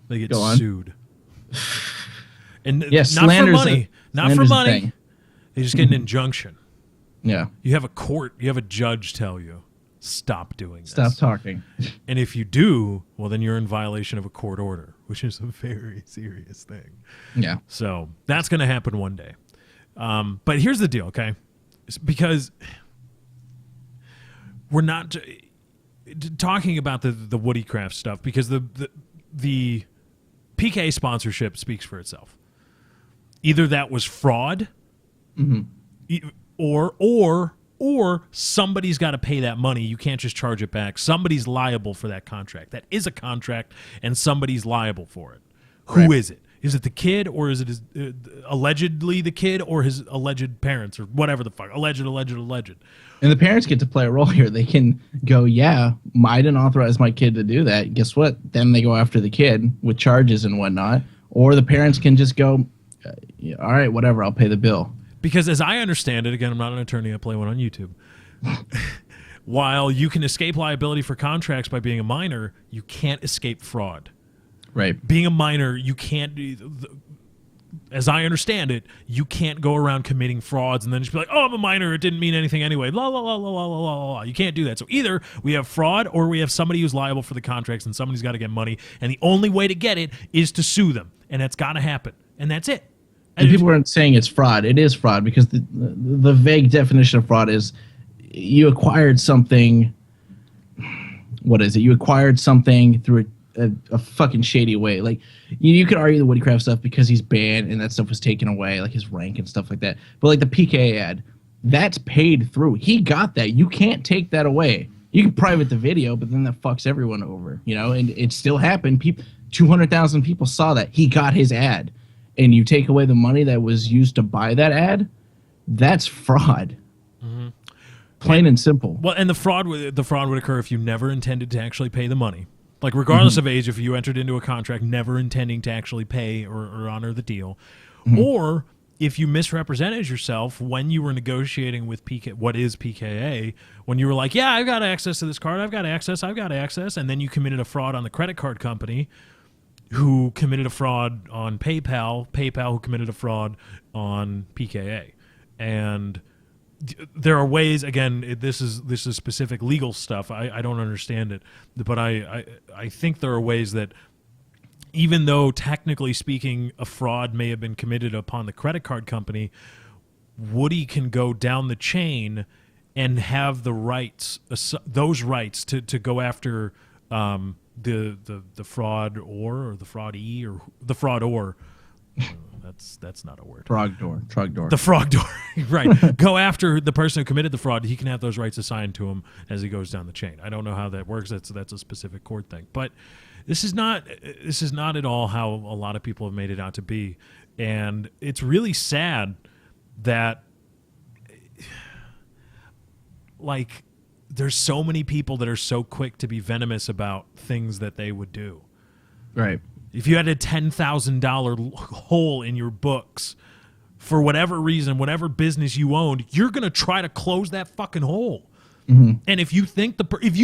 they get sued. And not for money. Not for money. They just get an injunction. Yeah. You have a judge tell you, stop doing this. Stop talking. And if you do, well, then you're in violation of a court order, which is a very serious thing. Yeah. So that's going to happen one day. But here's the deal, okay? Because we're not talking about the Woodycraft stuff, because the PK sponsorship speaks for itself. Either that was fraud, or somebody's got to pay that money. You can't just charge it back. Somebody's liable for that contract. That is a contract, and somebody's liable for it. Who is it? Is it the kid, or is it allegedly the kid, or his alleged parents, or whatever the fuck? Alleged. And the parents get to play a role here. They can go, yeah, I didn't authorize my kid to do that. Guess what? Then they go after the kid with charges and whatnot. Or the parents can just go, all right, whatever, I'll pay the bill. Because as I understand it, again, I'm not an attorney, I play one on YouTube. While you can escape liability for contracts by being a minor, you can't escape fraud. Right. Being a minor, you can't, as I understand it, you can't go around committing frauds and then just be like, oh, I'm a minor, it didn't mean anything anyway, la, la, la, la, la, la, la. You can't do that. So either we have fraud or we have somebody who's liable for the contracts, and somebody's got to get money, and the only way to get it is to sue them, and that's got to happen, and that's it. And people aren't saying it's fraud. It is fraud, because the vague definition of fraud is you acquired something. What is it? You acquired something through a fucking shady way. Like, you could argue the Woodycraft stuff because he's banned and that stuff was taken away, like his rank and stuff like that. But like the PK ad, That's paid through. He got that. You can't take that away. You can private the video, but then that fucks everyone over, you know. And it still happened. 200,000 people saw that. He got his ad, and you take away the money that was used to buy that ad. That's fraud. Plain and simple. Well, and the fraud would occur if you never intended to actually pay the money. Like, regardless of age, if you entered into a contract never intending to actually pay or honor the deal, or if you misrepresented yourself when you were negotiating with what is PKA, when you were like, yeah, I've got access to this card, I've got access, and then you committed a fraud on the credit card company, who committed a fraud on PayPal who committed a fraud on PKA. And there are ways, again, this is specific legal stuff. I don't understand it, but I think there are ways that, even though technically speaking a fraud may have been committed upon the credit card company, Woody can go down the chain and have the rights, those rights to go after the fraud or the fraudee or the fraudor. That's not a word. Trogdor. The frog door, right? Go after the person who committed the fraud. He can have those rights assigned to him as he goes down the chain. I don't know how that works. That's a specific court thing. But this is not at all how a lot of people have made it out to be, and it's really sad that, like, there's so many people that are so quick to be venomous about things that they would do. Right. If you had a $10,000 hole in your books for whatever reason, whatever business you owned, you're going to try to close that fucking hole. And if you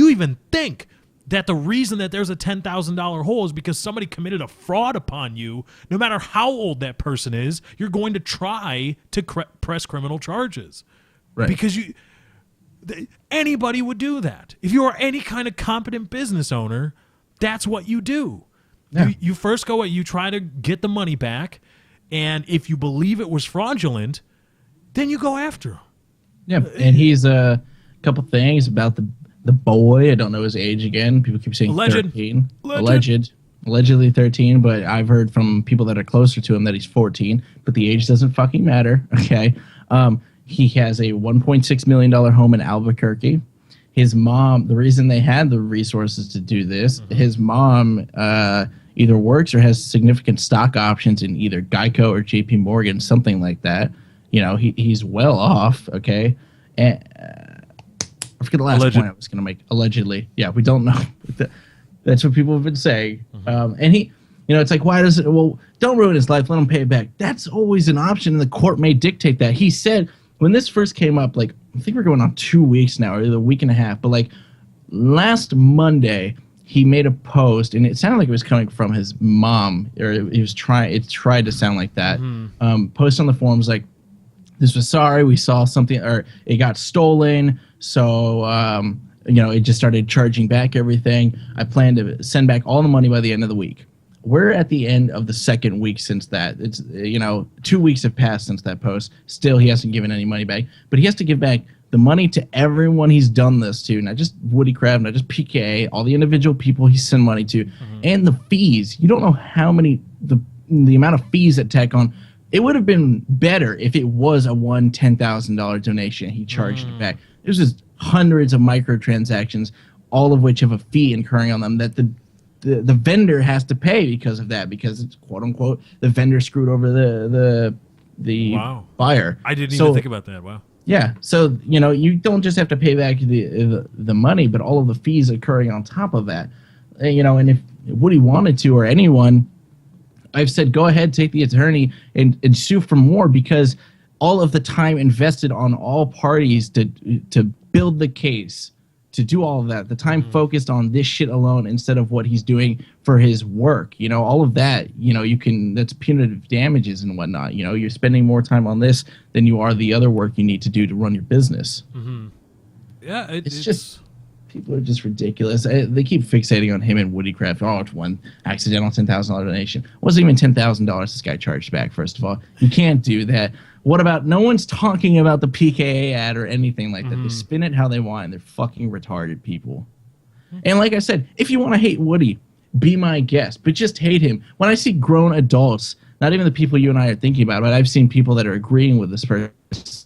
even think that the reason that there's a $10,000 hole is because somebody committed a fraud upon you, no matter how old that person is, you're going to try to press criminal charges. Right. Because anybody would do that. If you are any kind of competent business owner, that's what you do. Yeah. You first you try to get the money back, and if you believe it was fraudulent, then you go after him. Yeah, and he's a couple things about the boy. I don't know his age again. People keep saying 13. Allegedly 13, but I've heard from people that are closer to him that he's 14, but the age doesn't fucking matter, okay? He has a $1.6 million home in Albuquerque. His mom, the reason they had the resources to do this, his mom either works or has significant stock options in either Geico or JP Morgan, something like that. You know, he's well off, okay? And I forget the last point I was going to make. Allegedly. Yeah, we don't know. That's what people have been saying. And he, you know, it's like, why does it, well, don't ruin his life, let him pay it back. That's always an option, and the court may dictate that. He said, when this first came up, like, I think we're going on 2 weeks now, or a week and a half, but like last Monday, he made a post, and it sounded like it was coming from his mom, or it tried to sound like that. Post on the forums like, this was sorry, we saw something, or it got stolen, so you know, it just started charging back everything. I plan to send back all the money by the end of the week. We're at the end of the second week since that. It's, you know, 2 weeks have passed since that post. Still, he hasn't given any money back, but he has to give back the money to everyone he's done this to, not just Woody Crab, not just PKA, all the individual people he sent money to, and the fees. You don't know how many, the amount of fees that tack on. It would have been better if it was a $10,000 donation. He charged it back. There's just hundreds of microtransactions, all of which have a fee incurring on them that the vendor has to pay because of that, because it's quote unquote the vendor screwed over the buyer. I didn't even think about that. Wow. Yeah, so you know, you don't just have to pay back the money, but all of the fees occurring on top of that. You know, and if Woody wanted to, or anyone, I've said go ahead, take the attorney and sue for more, because all of the time invested on all parties to build the case, to do all of that, the time focused on this shit alone instead of what he's doing for his work, you know, all of that, you know, that's punitive damages and whatnot. You know, you're spending more time on this than you are the other work you need to do to run your business. Yeah, it's just, people are just ridiculous. They keep fixating on him and Woody Craft. Oh, it's one accidental $10,000 donation. It wasn't even $10,000 this guy charged back, first of all. You can't do that. What about, no one's talking about the PKA ad or anything like that. They spin it how they want, and they're fucking retarded people. And like I said, if you want to hate Woody, be my guest, but just hate him. When I see grown adults, not even the people you and I are thinking about, but I've seen people that are agreeing with this person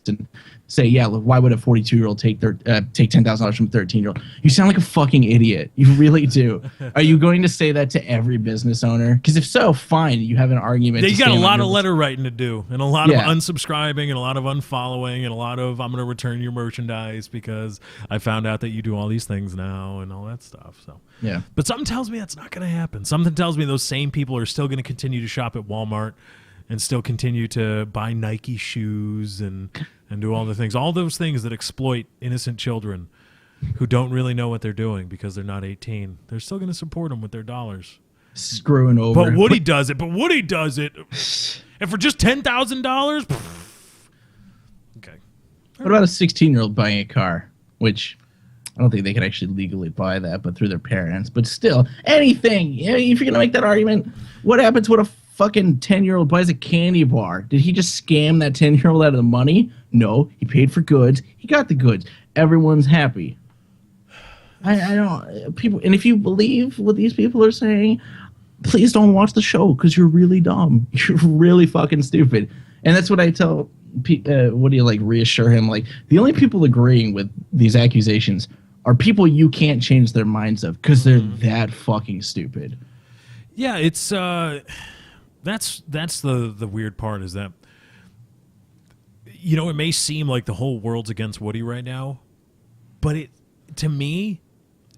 and say, yeah, look, why would a 42-year-old take $10,000 from a 13-year-old? You sound like a fucking idiot. You really do. Are you going to say that to every business owner? Because if so, fine. You have an argument. Yeah, you got a lot of letter writing to do, and a lot of unsubscribing, and a lot of unfollowing, and a lot of I'm going to return your merchandise because I found out that you do all these things now and all that stuff. So yeah. But something tells me that's not going to happen. Something tells me those same people are still going to continue to shop at Walmart and still continue to buy Nike shoes and do all the things. All those things that exploit innocent children who don't really know what they're doing because they're not 18. They're still going to support them with their dollars. Screwing over. But Woody does it. And for just $10,000? Okay. What about a 16-year-old buying a car? Which I don't think they can actually legally buy that, but through their parents. But still, anything. If you're going to make that argument, what happens when a fucking 10-year-old buys a candy bar? Did he just scam that 10-year-old out of the money? No, he paid for goods. He got the goods. Everyone's happy. I don't people, and if you believe what these people are saying, please don't watch the show because you're really dumb. You're really fucking stupid. And that's what I tell what do you like reassure him? Like, the only people agreeing with these accusations are people you can't change their minds of because they're that fucking stupid. Yeah, it's that's the weird part is that, you know, it may seem like the whole world's against Woody right now, but to me,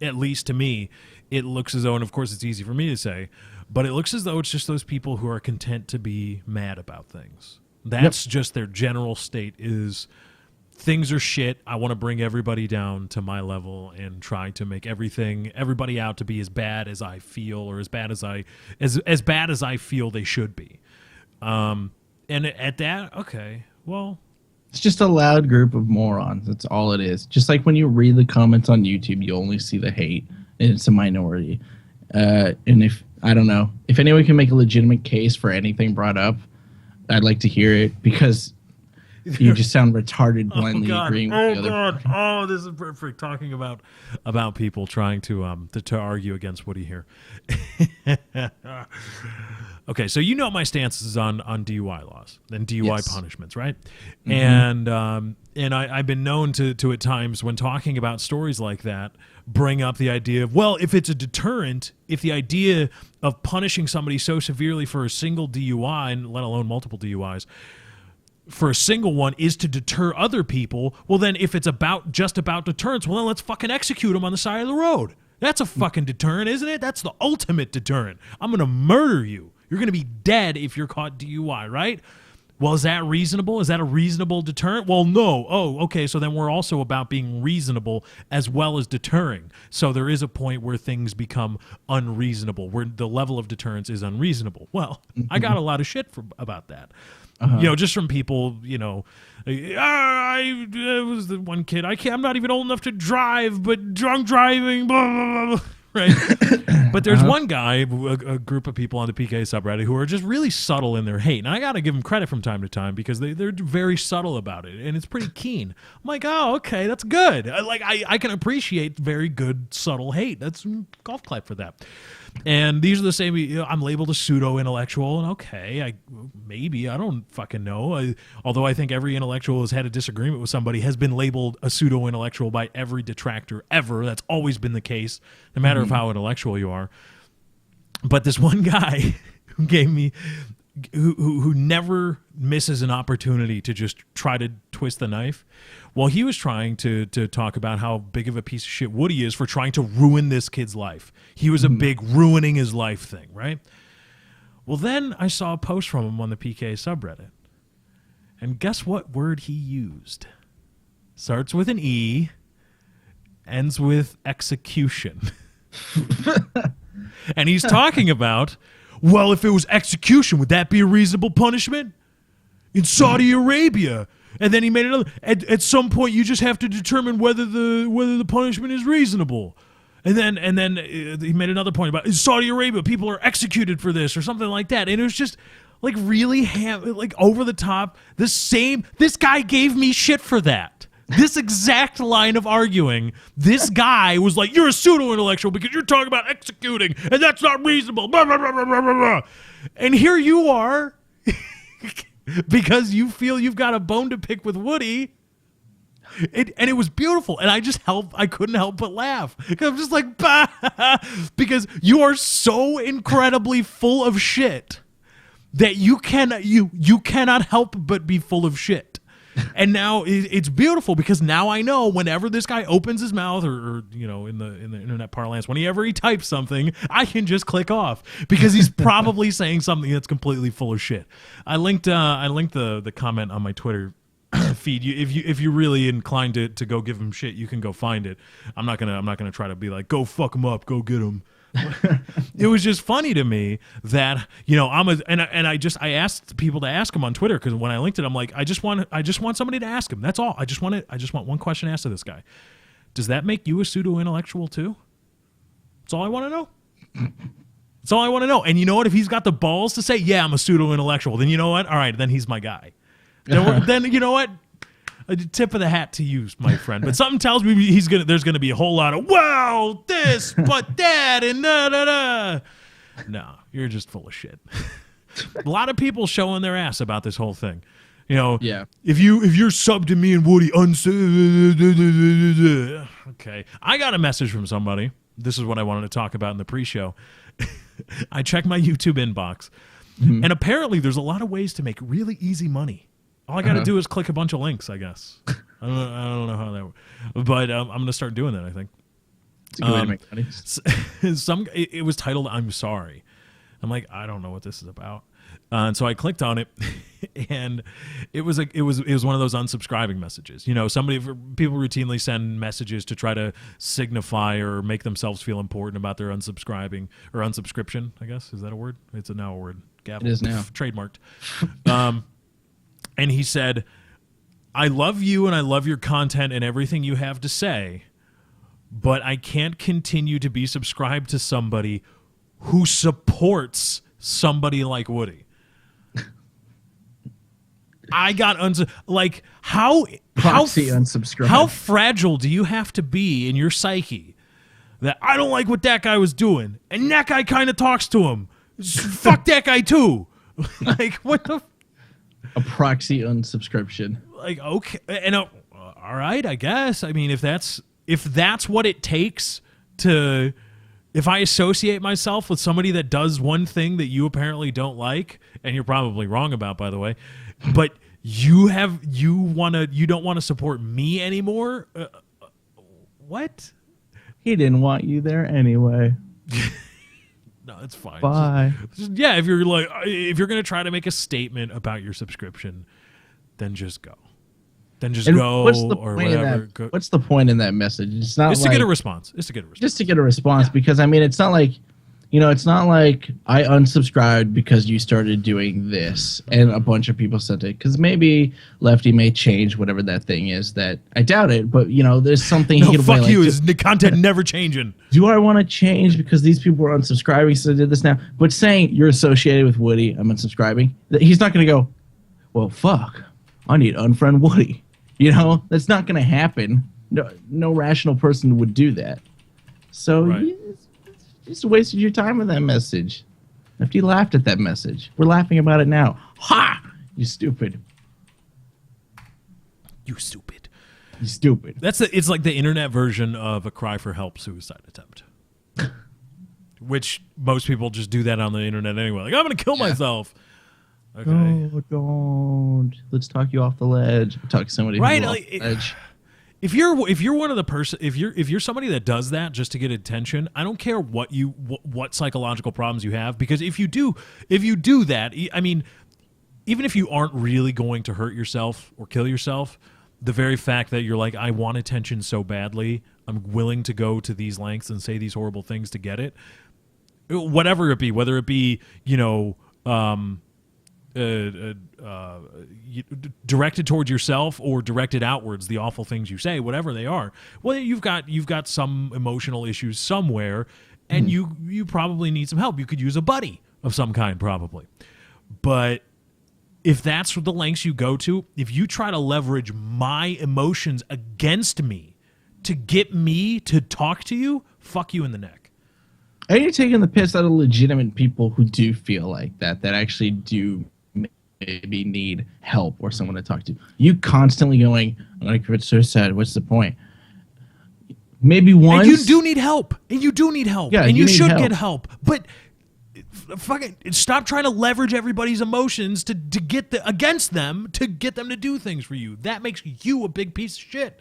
at least to me, it looks as though, and of course it's easy for me to say, but it looks as though it's just those people who are content to be mad about things. That's just their general state is things are shit. I want to bring everybody down to my level and try to make everybody out to be as bad as I feel, or as bad as I feel they should be. And at that, okay, well, it's just a loud group of morons. That's all it is. Just like when you read the comments on YouTube, you only see the hate, and it's a minority. And if anyone can make a legitimate case for anything brought up, I'd like to hear it, because you just sound retarded blindly agreeing with the other. Oh, this is perfect. Talking about people trying to argue against Woody here. Okay, so you know my stance is on DUI laws and DUI punishments, right? Mm-hmm. And I've been known to at times when talking about stories like that bring up the idea of, well, if it's a deterrent, if the idea of punishing somebody so severely for a single DUI, and let alone multiple DUIs, for a single one is to deter other people, well then if it's just about deterrence, well then let's fucking execute them on the side of the road. That's a fucking deterrent, isn't it? That's the ultimate deterrent. I'm going to murder you. You're going to be dead if you're caught DUI, right? Well, is that reasonable? Is that a reasonable deterrent? Well, no. Oh, okay, so then we're also about being reasonable as well as deterring. So there is a point where things become unreasonable, where the level of deterrence is unreasonable. Well, I got a lot of shit about that. You know, just from people, you know, I was the one kid, I'm not even old enough to drive, but drunk driving, blah, blah, blah, right? But there's one guy, a group of people on the PK subreddit who are just really subtle in their hate. And I got to give them credit from time to time because they're very subtle about it. And it's pretty keen. I'm like, oh, okay, that's good. I can appreciate very good, subtle hate. That's golf clap for that. And these are the same, you know, I'm labeled a pseudo-intellectual, and okay, I don't fucking know. Although I think every intellectual has had a disagreement with somebody, has been labeled a pseudo-intellectual by every detractor ever. That's always been the case, no matter of how intellectual you are. But this one guy who gave me, who never misses an opportunity to just try to twist the knife, well, he was trying to talk about how big of a piece of shit Woody is for trying to ruin this kid's life. He was a big ruining his life thing, right? Well, then I saw a post from him on the PK subreddit. And guess what word he used? Starts with an E, ends with execution. And he's talking about, well, if it was execution, would that be a reasonable punishment? In Saudi Arabia. And then he made another. At some point, you just have to determine whether the punishment is reasonable. And then he made another point about in Saudi Arabia, people are executed for this or something like that. And it was just like really like over the top. This guy gave me shit for that. This exact line of arguing, this guy was like, you're a pseudo-intellectual because you're talking about executing, and that's not reasonable. Blah, blah, blah, blah, blah, blah. And here you are. because you feel you've got a bone to pick with Woody. And it was beautiful, and I couldn't help but laugh. I'm just like, bah! Because you are so incredibly full of shit that you cannot help but be full of shit. And now it's beautiful because now I know whenever this guy opens his mouth or in the internet parlance, whenever he types something, I can just click off because he's probably saying something that's completely full of shit. I linked the comment on my Twitter feed. If you're really inclined to go give him shit, you can go find it. I'm not gonna try to be like, go fuck him up, go get him. It was just funny to me that I asked people to ask him on Twitter because when I linked it, I'm like, I just want somebody to ask him. That's all. I just want one question asked of this guy. Does that make you a pseudo intellectual too? That's all I want to know. That's all I want to know. And you know what? If he's got the balls to say, yeah, I'm a pseudo intellectual, then you know what? All right, then he's my guy. Then you know what? A tip of the hat to you, my friend. But something tells me there's gonna be a whole lot of wow, this, but that, and da da da. No, you're just full of shit. A lot of people showing their ass about this whole thing. Yeah. If you're sub to me and Woody, okay. I got a message from somebody. This is what I wanted to talk about in the pre-show. I checked my YouTube inbox, and apparently there's a lot of ways to make really easy money. All I got to do is click a bunch of links, I guess. I don't know how that works. But I'm going to start doing that, I think. It's a good way to make money. It was titled, I'm Sorry. I'm like, I don't know what this is about. And so I clicked on it, and it was one of those unsubscribing messages. People routinely send messages to try to signify or make themselves feel important about their unsubscribing or unsubscription, I guess. Is that a word? It's now a word. Gavel. It is now. Trademarked. And he said, I love you and I love your content and everything you have to say, but I can't continue to be subscribed to somebody who supports somebody like Woody. I got Proxy unsubscribe. How fragile do you have to be in your psyche that I don't like what that guy was doing and that guy kind of talks to him. Fuck that guy too. Like, what the a proxy unsubscription. Like, okay, and all right, I guess. I mean, if that's what it takes to, if I associate myself with somebody that does one thing that you apparently don't like, and you're probably wrong about, by the way, but you don't want to support me anymore. What? He didn't want you there anyway. No, it's fine. Bye. Yeah, if you're gonna try to make a statement about your subscription, then just go. What's the or point whatever. What's the point in that message? It's not to get a response. Just to get a response, because I mean, it's not like I unsubscribed because you started doing this and a bunch of people sent it, because maybe Lefty may change whatever that thing is. That I doubt it, but there's something he could fuck play, you. Is the content never changing? Do I want to change because these people are unsubscribing, so I did this now? But saying you're associated with Woody, I'm unsubscribing, he's not going to go, well, fuck, I need to unfriend Woody. That's not going to happen. No rational person would do that. So right. You just wasted your time with that message. Lefty laughed at that message. We're laughing about it now. Ha! You stupid. You stupid. You stupid. It's like the internet version of a cry for help suicide attempt. Which most people just do that on the internet anyway. Like, I'm going to kill myself. Okay. Oh, don't. Let's talk you off the ledge. Talk somebody right, off the ledge. If you're one of the person, if you're somebody that does that just to get attention, I don't care what psychological problems you have, because if you do that, I mean, even if you aren't really going to hurt yourself or kill yourself, the very fact that you're like, I want attention so badly, I'm willing to go to these lengths and say these horrible things to get it, whatever it be, whether it be directed towards yourself or directed outwards, the awful things you say, whatever they are, well, you've got some emotional issues somewhere, and you probably need some help. You could use a buddy of some kind, probably. But if that's the lengths you go to, if you try to leverage my emotions against me to get me to talk to you, fuck you in the neck. Are you taking the piss out of legitimate people who do feel like that actually do maybe need help or someone to talk to. You constantly going, I'm going to commit suicide. What's the point? Maybe once. And you do need help. And you do need help. Yeah, and you need should help. get help. But fucking stop trying to leverage everybody's emotions to get against them to get them to do things for you. That makes you a big piece of shit.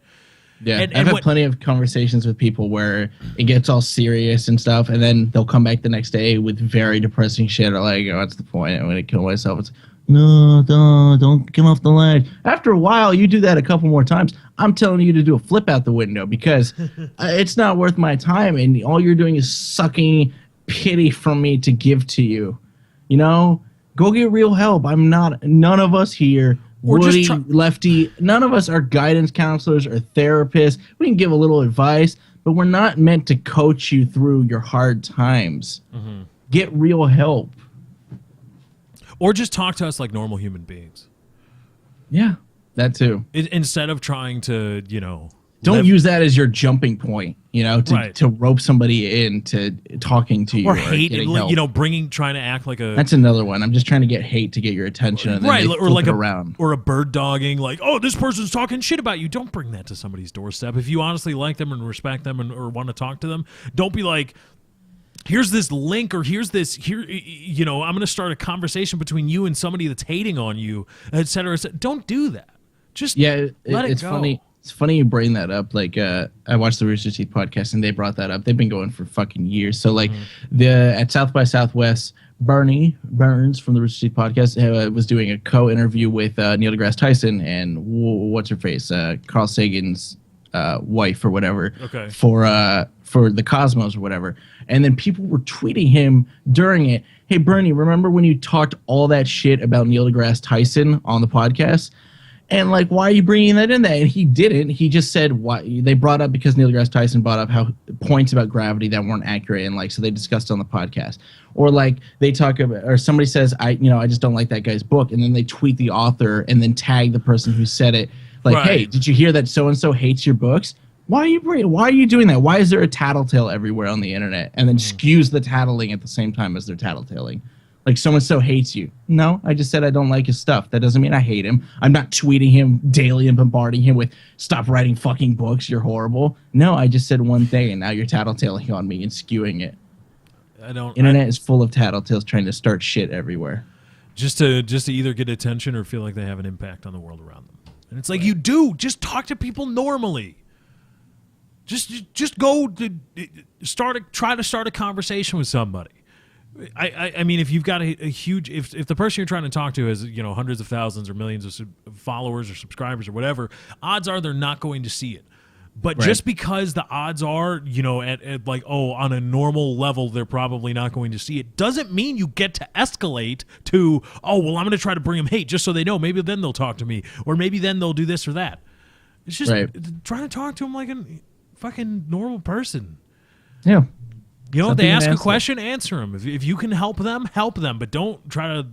Yeah, And I've had what- plenty of conversations with people where it gets all serious and stuff, and then they'll come back the next day with very depressing shit. Or like, oh, what's the point? I'm gonna kill myself. It's no, don't get off the ledge. After a while, you do that a couple more times. I'm telling you to do a flip out the window because it's not worth my time, and all you're doing is sucking pity from me to give to you. You know, go get real help. I'm not. None of us here. Or just Woody, try- Lefty, none of us are guidance counselors or therapists. We can give a little advice, but we're not meant to coach you through your hard times. Mm-hmm. Get real help. Or just talk to us like normal human beings. Yeah, that too. Instead of trying to, Don't use that as your jumping point, Right. to rope somebody into talking to you. or hate, getting help. trying to act like a That's another one. I'm just trying to get hate to get your attention, and then right, they or flip like it a around. or a bird dogging, like, oh, this person's talking shit about you. Don't bring that to somebody's doorstep. If you honestly like them and respect them or want to talk to them, don't be like, here's this link or here's this here. I'm going to start a conversation between you and somebody that's hating on you, et cetera, et cetera. Don't do that. Just let it it's go. funny. It's funny you bring that up. Like, I watched the Rooster Teeth podcast, and they brought that up. They've been going for fucking years. So, like, at South by Southwest, Bernie Burns from the Rooster Teeth podcast was doing a co-interview with Neil deGrasse Tyson and what's her face, Carl Sagan's wife or whatever, Okay. for the Cosmos or whatever. And then people were tweeting him during it. Hey, Bernie, remember when you talked all that shit about Neil deGrasse Tyson on the podcast? And like, why are you bringing that in there? And he didn't. He just said why they brought up because Neil deGrasse Tyson brought up how points about gravity that weren't accurate, and like so they discussed on the podcast. Or like they talk about, or somebody says, I just don't like that guy's book, and then they tweet the author and then tag the person who said it. Like, Right. hey, did you hear that so and so hates your books? Why are you doing that? Why is there a tattletale everywhere on the internet and then skews the tattling at the same time as they're tattletaling? Like, so-and-so hates you. No, I just said I don't like his stuff. That doesn't mean I hate him. I'm not tweeting him daily and bombarding him with, stop writing fucking books, you're horrible. No, I just said one thing, and now you're tattletaling on me and skewing it. Internet is full of tattletales trying to start shit everywhere. just to either get attention or feel like they have an impact on the world around them. And it's like, you do. Just talk to people normally. Just go to try to start a conversation with somebody. I mean, if you've got a huge, if the person you're trying to talk to has hundreds of thousands or millions of followers or subscribers or whatever, odds are they're not going to see it. But Right. just because the odds are, at like, on a normal level, they're probably not going to see it, doesn't mean you get to escalate to, I'm going to try to bring them hate just so they know. Maybe then they'll talk to me, or maybe then they'll do this or that. It's just Right. trying to talk to them like a fucking normal person. Yeah. If Something they ask to a answer. question, answer them. If you can help them, but don't try to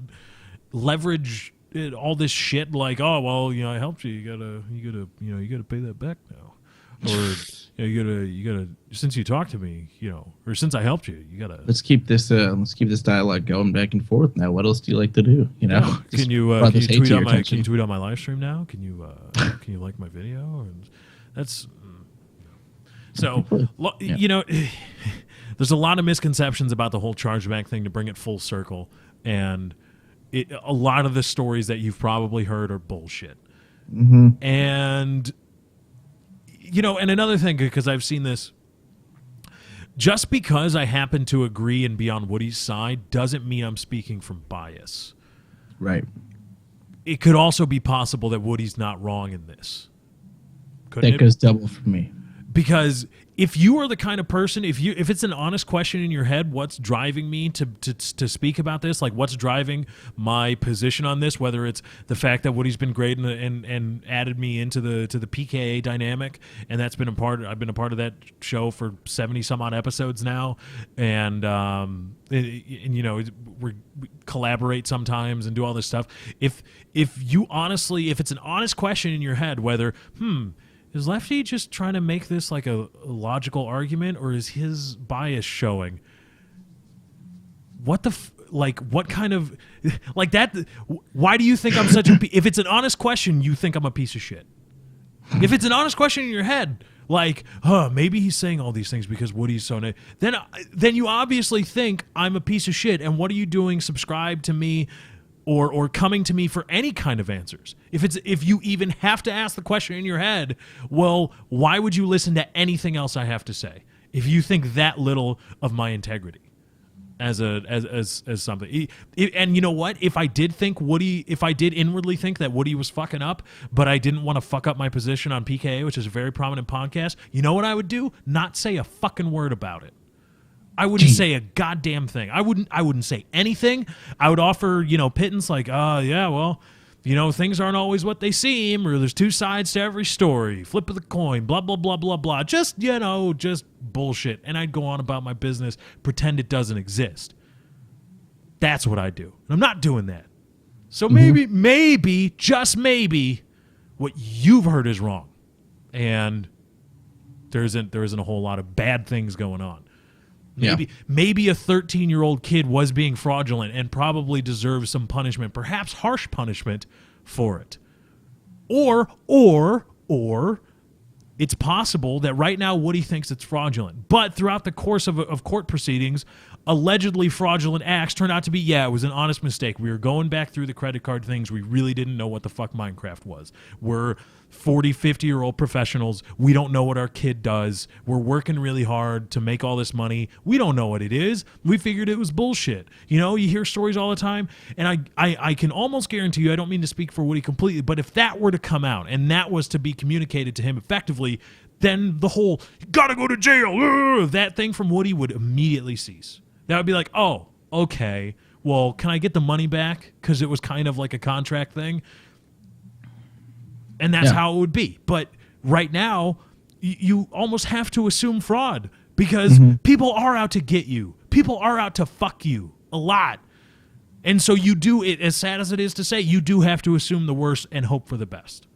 leverage all this shit like, I helped you. You gotta pay that back now, or you gotta since you talked to me, or since I helped you, you gotta. Let's keep this dialogue going back and forth now. What else do you like to do? Just Can you brought this hate tweet to your on my attention. tweet on my live stream now? Can you like my video? And that's so Yeah. there's a lot of misconceptions about the whole chargeback thing to bring it full circle, and a lot of the stories that you've probably heard are bullshit. Mm-hmm. And and another thing, because I've seen this, just because I happen to agree and be on Woody's side doesn't mean I'm speaking from bias. Right. It could also be possible that Woody's not wrong in this. Couldn't That it? goes double for me. Because if you are the kind of person, if it's an honest question in your head, what's driving me to speak about this? Like, what's driving my position on this? Whether it's the fact that Woody's been great and added me into the PKA dynamic, and that's been I've been a part of that show for 70 some odd episodes now, and we collaborate sometimes and do all this stuff. If it's an honest question in your head, whether is Lefty just trying to make this like a logical argument, or is his bias showing? What the like what kind of like that? Why do you think I'm such a? If it's an honest question, you think I'm a piece of shit. If it's an honest question in your head, like, maybe he's saying all these things because Woody's so nice, then you obviously think I'm a piece of shit. And what are you doing? Subscribe to me, or coming to me for any kind of answers. If you even have to ask the question in your head, well, why would you listen to anything else I have to say if you think that little of my integrity as something? And you know what? If I did inwardly think that Woody was fucking up, but I didn't want to fuck up my position on PKA, which is a very prominent podcast, you know what I would do? Not say a fucking word about it. I wouldn't say a goddamn thing. I wouldn't say anything. I would offer, pittance like, yeah, well, things aren't always what they seem, or there's two sides to every story. Flip of the coin, blah, blah, blah, blah, blah. Just bullshit. And I'd go on about my business, pretend it doesn't exist. That's what I do. And I'm not doing that. So maybe, just maybe, what you've heard is wrong. And there isn't a whole lot of bad things going on. Maybe a 13-year-old kid was being fraudulent and probably deserves some punishment, perhaps harsh punishment for it. Or it's possible that right now Woody thinks it's fraudulent, but throughout the course of court proceedings, allegedly fraudulent acts turned out to be, it was an honest mistake. We were going back through the credit card things. We really didn't know what the fuck Minecraft was. We're 40, 50-year-old professionals. We don't know what our kid does. We're working really hard to make all this money. We don't know what it is. We figured it was bullshit. You hear stories all the time, and I can almost guarantee you, I don't mean to speak for Woody completely, but if that were to come out and that was to be communicated to him effectively, then the whole, gotta go to jail, that thing from Woody would immediately cease. That would be like, oh, okay, well, can I get the money back? Because it was kind of like a contract thing. And that's how it would be. But right now, you almost have to assume fraud because people are out to get you. People are out to fuck you a lot. And so you do, it as sad as it is to say, you do have to assume the worst and hope for the best.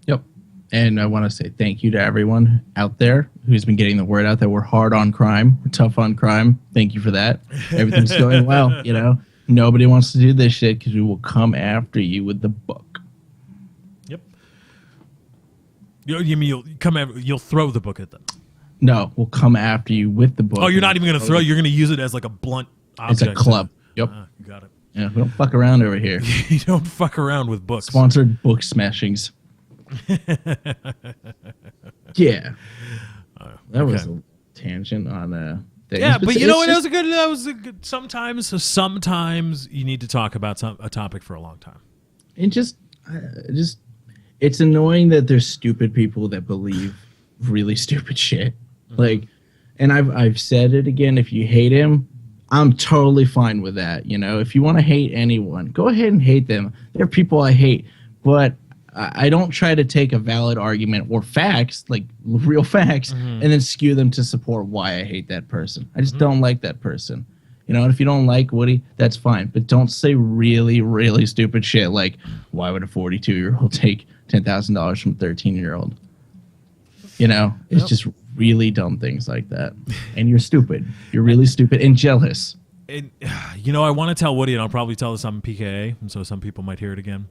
Yep. And I want to say thank you to everyone out there who's been getting the word out that we're hard on crime, we're tough on crime. Thank you for that. Everything's going well, Nobody wants to do this shit because we will come after you with the book. Yep. You mean you'll throw the book at them? No, we'll come after you with the book. Oh, you're not even going to throw. You're going to use it as like a blunt object. It's a club. Yep. You got it. Yeah, we don't fuck around over here. You don't fuck around with books. Sponsored book smashings. Yeah. That was a tangent on things. Yeah, but you know what? That was a good. Sometimes you need to talk about a topic for a long time. And just it's annoying that there's stupid people that believe really stupid shit. Like, and I've said it again. If you hate him, I'm totally fine with that. If you want to hate anyone, go ahead and hate them. There are people I hate, but I don't try to take a valid argument or facts, like real facts, and then skew them to support why I hate that person. I just don't like that person. And if you don't like Woody, that's fine. But don't say really, really stupid shit like, why would a 42-year-old take $10,000 from a 13-year-old? It's just really dumb things like that. And you're stupid. You're really stupid and jealous. And, I want to tell Woody, and I'll probably tell this on PKA, and so some people might hear it again.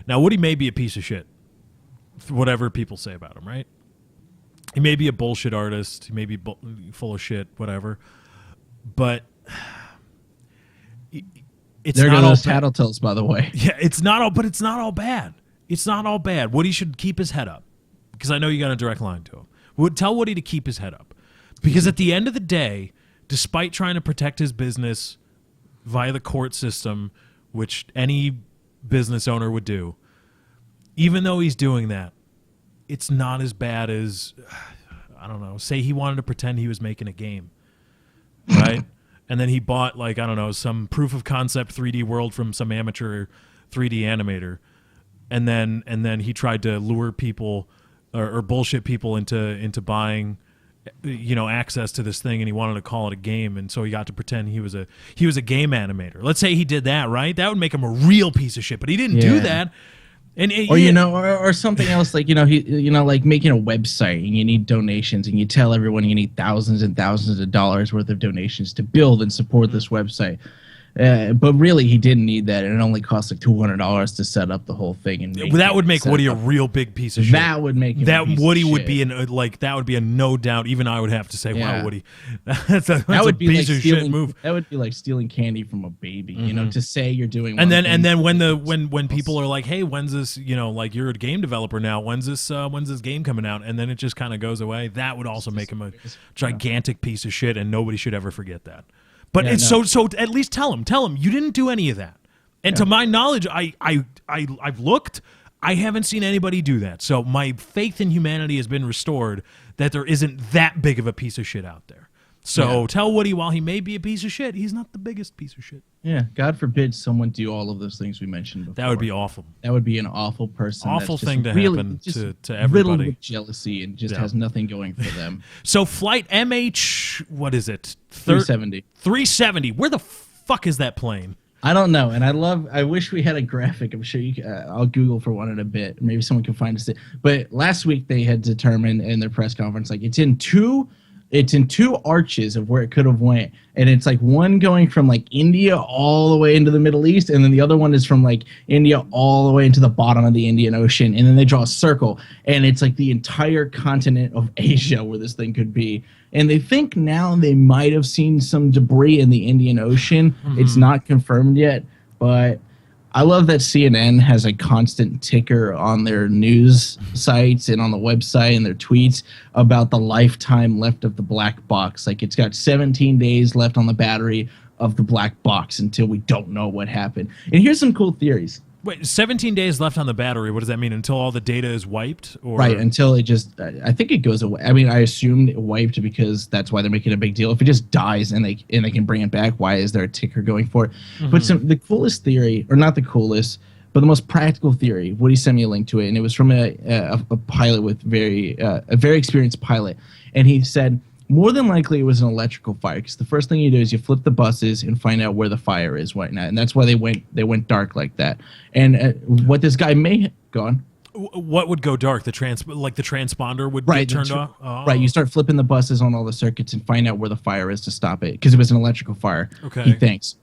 Now, Woody may be a piece of shit, whatever people say about him, right? He may be a bullshit artist. He may be full of shit, whatever. But it's there not go all those tattletales, by the way. Yeah, it's not all bad. It's not all bad. Woody should keep his head up because I know you got a direct line to him. Tell Woody to keep his head up because at the end of the day, despite trying to protect his business via the court system, which any business owner would do, even though he's doing that, it's not as bad as, I don't know, say he wanted to pretend he was making a game, right? And then he bought, like, I don't know, some proof of concept 3D world from some amateur 3D animator, and then he tried to lure people or bullshit people into buying access to this thing, and he wanted to call it a game, and so he got to pretend he was a game animator. Let's say he did that, right? That would make him a real piece of shit, but he didn't do that. And Or or something else like like making a website and you need donations and you tell everyone you need thousands and thousands of dollars worth of donations to build and support this website. But really, he didn't need that, and it only cost like $200 to set up the whole thing. And that would make Woody a real big piece of shit. That would make him that Woody would be that would be a no doubt. Even I would have to say, wow, Woody, that's a piece of shit move. That would be like stealing candy from a baby, to say you're doing. And then when people are like, hey, when's this? Like you're a game developer now. When's this game coming out? And then it just kind of goes away. That would also make him a gigantic piece of shit, and nobody should ever forget that. But so at least tell him you didn't do any of that. And to my knowledge, I've looked, I haven't seen anybody do that. So my faith in humanity has been restored that there isn't that big of a piece of shit out there. So tell Woody, while he may be a piece of shit, he's not the biggest piece of shit. Yeah, God forbid someone do all of those things we mentioned before. That would be awful. That would be an awful person. Awful thing to happen to everybody. Riddled with jealousy and just has nothing going for them. So flight MH, what is it? 370. 370. Where the fuck is that plane? I don't know, and I wish we had a graphic. I'm sure I'll Google for one in a bit. Maybe someone can find us. But last week they had determined in their press conference, like it's in two arches of where it could have went, and it's like one going from like India all the way into the Middle East, and then the other one is from like India all the way into the bottom of the Indian Ocean, and then they draw a circle, and it's like the entire continent of Asia where this thing could be. And they think now they might have seen some debris in the Indian Ocean. Mm-hmm. It's not confirmed yet, but I love that CNN has a constant ticker on their news sites and on the website and their tweets about the lifetime left of the black box. Like it's got 17 days left on the battery of the black box until we don't know what happened. And here's some cool theories. Wait, 17 days left on the battery. What does that mean? Until all the data is wiped? Or? Right, until it just, I think it goes away. I mean, I assumed it wiped because that's why they're making a big deal. If it just dies and they can bring it back, why is there a ticker going for it? Mm-hmm. But the coolest theory, or not the coolest, but the most practical theory, Woody sent me a link to it, and it was from a pilot with a very experienced pilot. And he said, more than likely it was an electrical fire, because the first thing you do is you flip the buses and find out where the fire is right now, and that's why they went dark like that. And what this guy may go on. What would go dark? The transponder would get turned off. Oh. Right, you start flipping the buses on all the circuits and find out where the fire is to stop it, because it was an electrical fire. Okay, he thinks.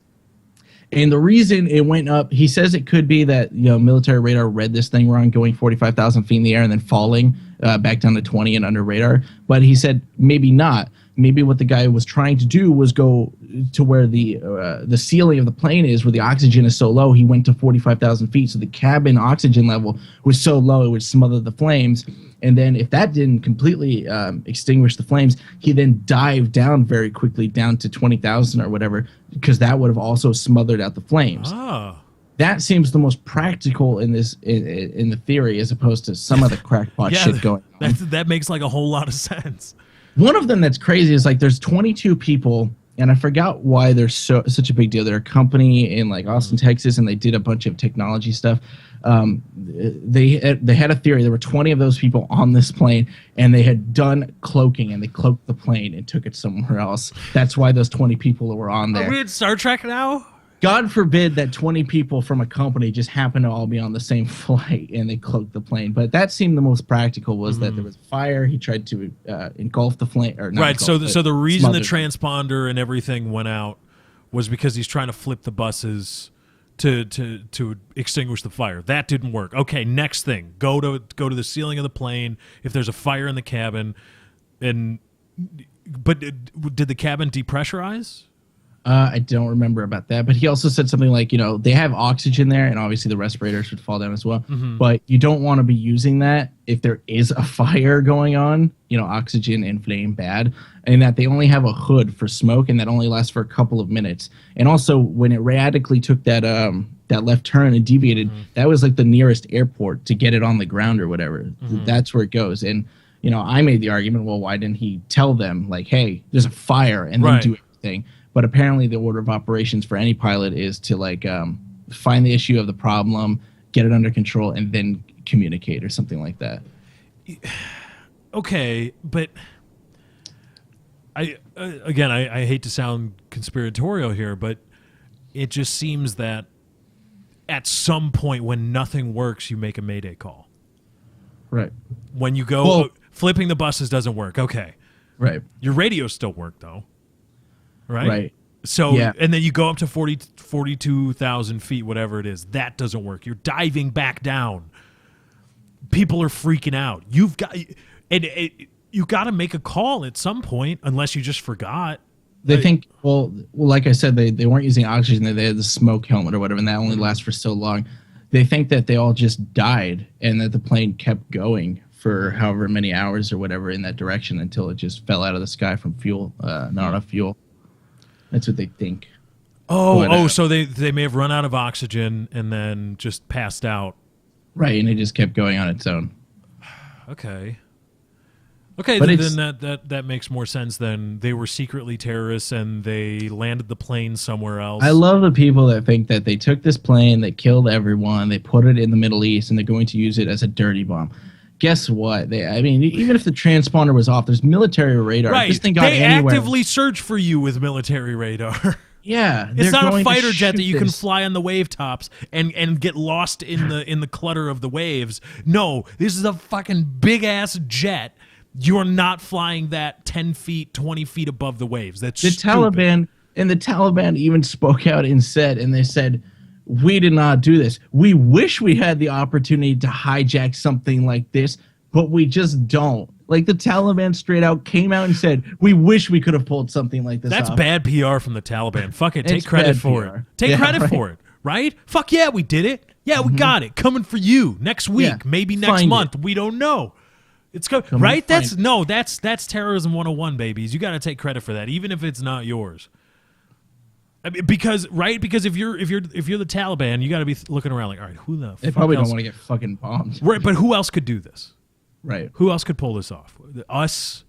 And the reason it went up, he says it could be that military radar read this thing wrong, going 45,000 feet in the air and then falling back down to 20 and under radar. But he said maybe not. Maybe what the guy was trying to do was go to where the ceiling of the plane is, where the oxygen is so low. He went to 45,000 feet, so the cabin oxygen level was so low it would smother the flames. And then if that didn't completely extinguish the flames, he then dived down very quickly down to 20,000 or whatever, because that would have also smothered out the flames. Oh. That seems the most practical in this in the theory, as opposed to some of the crackpot shit going on. That makes like a whole lot of sense. One of them that's crazy is like there's 22 people, and I forgot why they're such a big deal. They're a company in like Austin, Texas, and they did a bunch of technology stuff. They had a theory. There were 20 of those people on this plane, and they had done cloaking, and they cloaked the plane and took it somewhere else. That's why those 20 people were on there. Are we in Star Trek now? God forbid that 20 people from a company just happen to all be on the same flight and they cloaked the plane. But that seemed the most practical, was that there was fire. He tried to engulf the flame. Or not right, engulf, so the reason the transponder and everything went out was because he's trying to flip the buses to extinguish the fire. That didn't work. Okay, next thing. Go to the ceiling of the plane. If there's a fire in the cabin, but did the cabin depressurize? I don't remember about that, but he also said something like, they have oxygen there, and obviously the respirators would fall down as well. Mm-hmm. But you don't want to be using that if there is a fire going on. Oxygen and flame bad, and that they only have a hood for smoke, and that only lasts for a couple of minutes. And also, when it radically took that left turn and deviated, that was like the nearest airport to get it on the ground or whatever. Mm-hmm. That's where it goes. And I made the argument, well, why didn't he tell them like, hey, there's a fire, and then do everything? But apparently the order of operations for any pilot is to find the issue of the problem, get it under control, and then communicate or something like that. Okay, but I hate to sound conspiratorial here, but it just seems that at some point when nothing works, you make a mayday call. Right. When you go, Well- flipping the buses doesn't work. Okay. Right. Your radios still work, though. Right? Right. So, Yeah. and then you go up to 42,000 feet, whatever it is. That doesn't work. You're diving back down. People are freaking out. You've got, and you got to make a call at some point, unless you just forgot. They think, well, like I said, they weren't using oxygen. They had the smoke helmet or whatever, and that only lasts for so long. They think that they all just died and that the plane kept going for however many hours or whatever in that direction until it just fell out of the sky from fuel, not enough fuel. That's what they think. So they may have run out of oxygen and then just passed out. Right, and it just kept going on its own. Okay, But then that makes more sense. Then they were secretly terrorists and they landed the plane somewhere else. I love the people that think that they took this plane, they killed everyone, they put it in the Middle East, and they're going to use it as a dirty bomb. Guess what? Even if the transponder was off, there's military radar. Right, This thing got they anywhere. actively search for you with military radar. Yeah, It's they're not a going to fighter jet that shoot you can this. fly on the wave tops and get lost in the clutter of the waves. No, this is a fucking big ass jet. You're not flying that 10 feet, 20 feet above the waves. That's The stupid. Taliban even spoke out and they said, we did not do this. We wish we had the opportunity to hijack something like this, but we just don't. Like the Taliban straight out came out and said, we wish we could have pulled something like this That's off. bad PR from the Taliban. Fuck it. Take It's credit bad for PR. it. Take Yeah, credit right. for it. Right? Fuck yeah, we did it. Yeah, we got it. Coming for you next week, Yeah, maybe next find month. We don't know. It's Come right. and find That's terrorism 101, babies. You got to take credit for that, even if it's not yours. I mean, because if you're the Taliban, you got to be looking around like, all right, who the They fuck probably else? don't want to get fucking bombed. Right, but who else could do this? Right. Who else could pull this off? Us,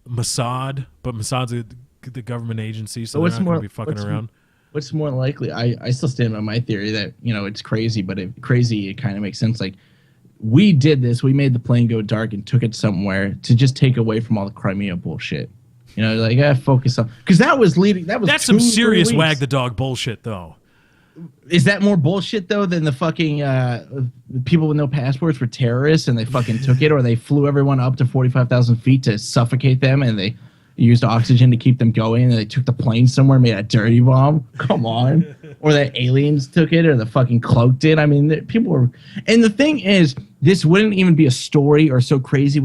Mossad, but Mossad's the government agency, so they're not going to be fucking around. What's more likely? I still stand by my theory that it's crazy, but it kind of makes sense. Like we did this, we made the plane go dark and took it somewhere to just take away from all the Crimea bullshit. Focus on because that's Some serious 2-3 weeks. wag the dog bullshit, though. Is that more bullshit though than the fucking people with no passports were terrorists and they fucking took it, or they flew everyone up to 45,000 feet to suffocate them and they used oxygen to keep them going and they took the plane somewhere and made a dirty bomb? Come on. Or that aliens took it or the fucking cloak did. I mean, people were. And the thing is, this wouldn't even be a story or so crazy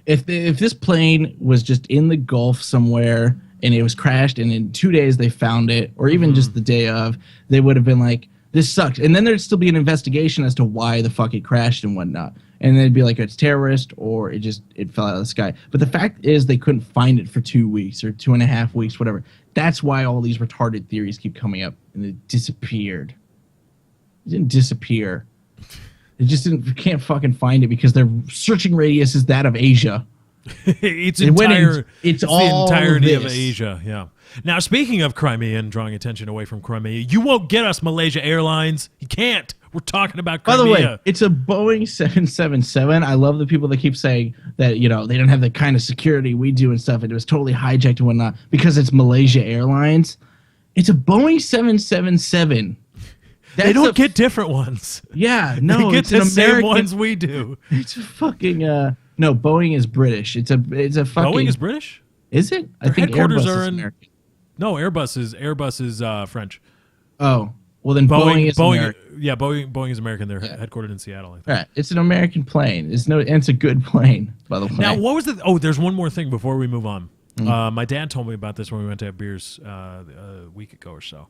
if this plane was just in the Gulf somewhere and it was crashed and in 2 days they found it, or even just the day of, they would have been like, this sucks. And then there'd still be an investigation as to why the fuck it crashed and whatnot. And they'd be like, it's terrorist or it fell out of the sky. But the fact is they couldn't find it for 2 weeks or 2.5 weeks, whatever. That's why all these retarded theories keep coming up and it disappeared. It didn't disappear. It just didn't. You can't fucking find it because their searching radius is that of Asia. It's It went in- the it's all entirety of this. Asia. Yeah. Now, speaking of Crimea and drawing attention away from Crimea, you won't get us, Malaysia Airlines. You can't. We're talking about By Crimea. the way, it's a Boeing 777. I love the people that keep saying that, they don't have the kind of security we do and stuff. And it was totally hijacked and whatnot because it's Malaysia Airlines. It's a Boeing 777. They don't get different ones. Yeah, They no, get it's the an same American. ones we do. It's a fucking no. Boeing is British. It's a fucking. Boeing is British? Is it? I Their think headquarters Airbus are is in- American. No, Airbus is French. Oh, well then Boeing is American. Yeah, Boeing is American. They're headquartered in Seattle, I think. All right, it's an American plane. And it's a good plane, by the way. Now, what was the? Oh, there's one more thing before we move on. My dad told me about this when we went to have beers a week ago or so.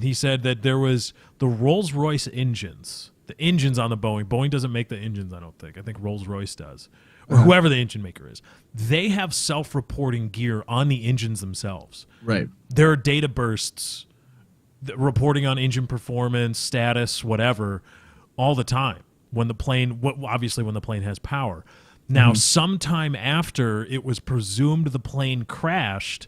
He said that there was the Rolls-Royce engines, the engines on the Boeing. Boeing doesn't make the engines, I don't think. I think Rolls-Royce does, or whoever the engine maker is. They have self-reporting gear on the engines themselves. Right. There are data bursts reporting on engine performance, status, whatever, all the time when the plane, obviously when the plane has power. Now, sometime after it was presumed the plane crashed,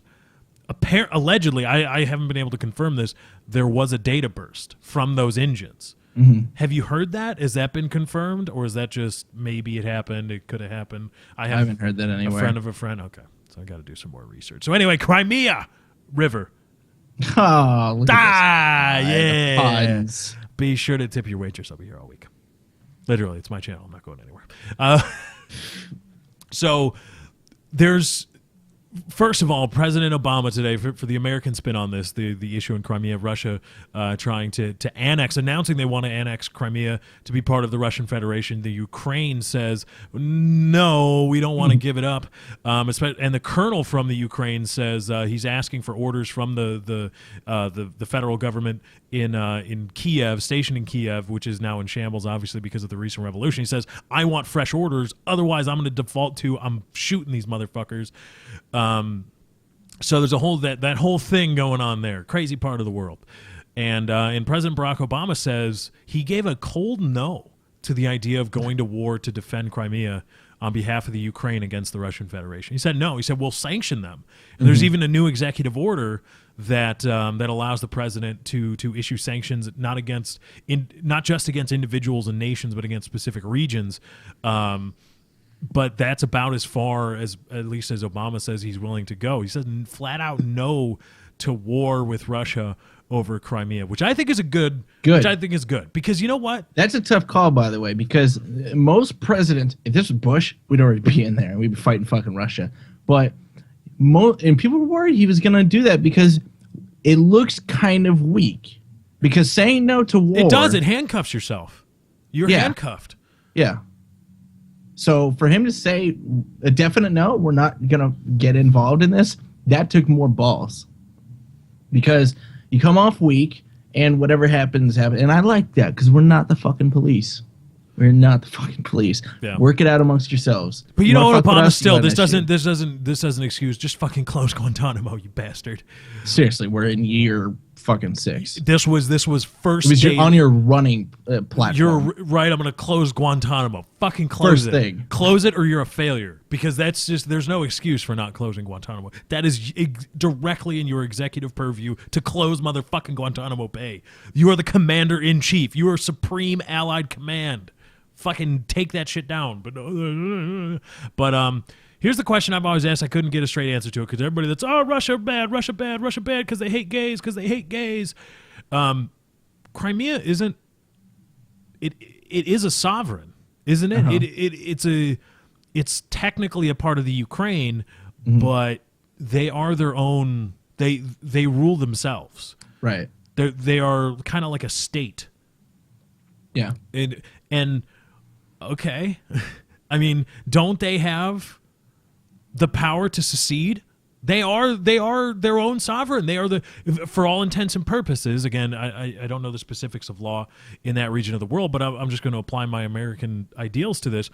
allegedly, I haven't been able to confirm this, there was a data burst from those engines. Have you heard that? Has that been confirmed, or is that just maybe it happened? It could have happened. I haven't heard that anywhere. A friend of a friend. Okay, so I got to do some more research. So anyway, Crimea River. Oh, look Ah, at this. yeah. Puns. Be sure to tip your waitress. I'll be here all week. Literally, it's my channel. I'm not going anywhere. So there's, first of all, President Obama today, for the American spin on this, the issue in Crimea, Russia trying to annex, announcing they want to annex Crimea to be part of the Russian Federation. The Ukraine says, no, we don't want to give it up. And the colonel from the Ukraine says he's asking for orders from the federal government in Kiev, stationed in Kiev, which is now in shambles, obviously, because of the recent revolution. He says, I want fresh orders. Otherwise, I'm going to default to, I'm shooting these motherfuckers. So there's a whole that whole thing going on there, crazy part of the world, and President Barack Obama says he gave a cold no to the idea of going to war to defend Crimea on behalf of the Ukraine against the Russian Federation. He said no. He said we'll sanction them. And there's even a new executive order that that allows the president to issue sanctions not just against individuals and nations, but against specific regions. But that's about as far as, at least as Obama says, he's willing to go. He says flat out no to war with Russia over Crimea, which I think is which I think is good, because you know what? That's a tough call, by the way, because most presidents, if this was Bush, we'd already be in there and we'd be fighting fucking Russia. But and people were worried he was going to do that because it looks kind of weak. Because saying no to war, it does. It handcuffs yourself. You're handcuffed. Yeah. So for him to say a definite no, we're not going to get involved in this, that took more balls. Because you come off weak and whatever happens. And I like that because we're not the fucking police. We're not the fucking police. Yeah. Work it out amongst yourselves. But you know what, Obama, still, this doesn't excuse. Just fucking close Guantanamo, you bastard. Seriously, we're in year fucking 6. This was first. It was on your running platform. You're right. I'm gonna close Guantanamo. Fucking close First it. thing. Close it, or you're a failure. Because that's just, there's no excuse for not closing Guantanamo. That is directly in your executive purview to close motherfucking Guantanamo Bay. You are the commander in chief. You are supreme allied command. Fucking take that shit down. But here's the question I've always asked. I couldn't get a straight answer to it because everybody that's, oh, Russia bad because they hate gays. Crimea isn't. It is a sovereign, isn't it? Uh-huh. It's technically a part of the Ukraine, but they are their own. They rule themselves. Right. They are kind of like a state. Yeah. And okay, I mean, don't they have the power to secede? They are their own sovereign. They are for all intents and purposes. Again, I don't know the specifics of law in that region of the world, but I'm just going to apply my American ideals to this.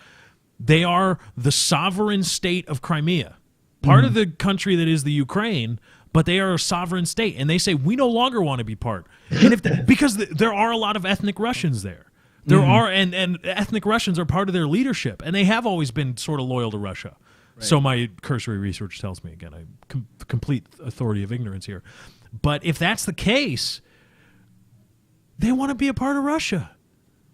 They are the sovereign state of Crimea, part of the country that is the Ukraine, but they are a sovereign state, and they say we no longer want to be part. And because there are a lot of ethnic Russians there. There are, and ethnic Russians are part of their leadership, and they have always been sort of loyal to Russia. Right. So my cursory research tells me, again, complete authority of ignorance here. But if that's the case, they want to be a part of Russia.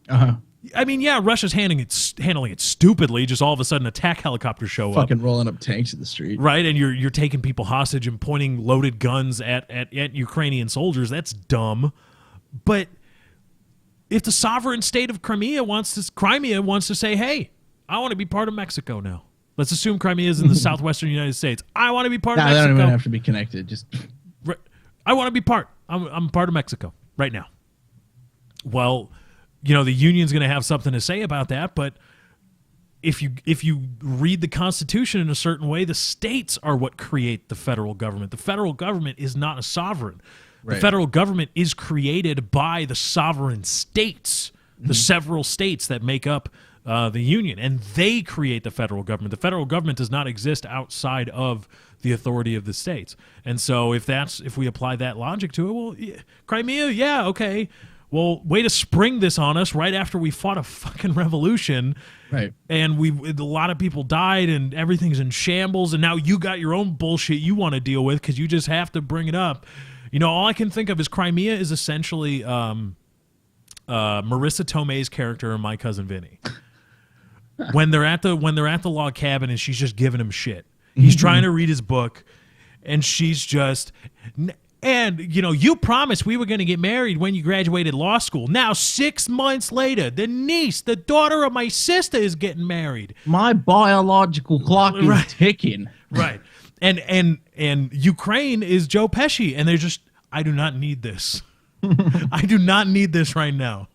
Uh-huh. I mean, yeah, Russia's handling it stupidly. Just all of a sudden, attack helicopters show up, fucking rolling up tanks in the street, right? And you're taking people hostage and pointing loaded guns at Ukrainian soldiers. That's dumb. But if the sovereign state of Crimea wants to say, hey, I want to be part of Mexico now. Let's assume Crimea is in the southwestern United States. I want to be part of Mexico. They don't even have to be connected. Just I want to be part. I'm part of Mexico right now. Well, the union's going to have something to say about that, but if you read the Constitution in a certain way, the states are what create the federal government. The federal government is not a sovereign. Right. The federal government is created by the sovereign states, the several states that make up the union, and they create the federal government. The federal government does not exist outside of the authority of the states. And so if we apply that logic to it, well, Crimea, yeah, okay. Well, way to spring this on us right after we fought a fucking revolution. Right. And a lot of people died and everything's in shambles, and now you got your own bullshit you want to deal with because you just have to bring it up. All I can think of is Crimea is essentially Marissa Tomei's character in My Cousin Vinny. When they're at the log cabin and she's just giving him shit. He's trying to read his book, and she's just, And, you know, you promised we were going to get married when you graduated law school. Now, 6 months later, the niece, the daughter of my sister, is getting married. My biological clock is ticking. Right. And Ukraine is Joe Pesci. And they're just, I do not need this. I do not need this right now.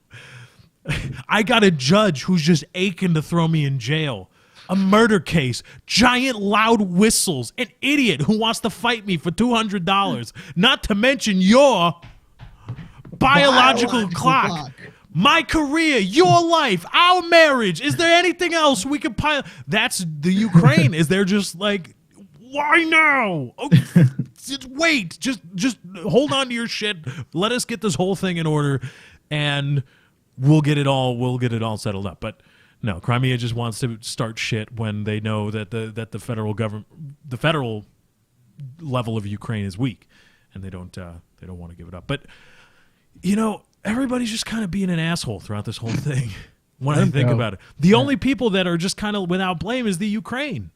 I got a judge who's just aching to throw me in jail. A murder case, giant loud whistles, an idiot who wants to fight me for $200, not to mention your biological clock. My career, your life, our marriage. Is there anything else we could pile? That's the Ukraine. Is there just like, why now? Oh, just wait. Just hold on to your shit. Let us get this whole thing in order, and we'll get it all settled up. But no, Crimea just wants to start shit when they know that the federal government, the federal level of Ukraine is weak, and they don't want to give it up. But you know, everybody's just kind of being an asshole throughout this whole thing. When I think about it, the only people that are just kind of without blame is the Ukraine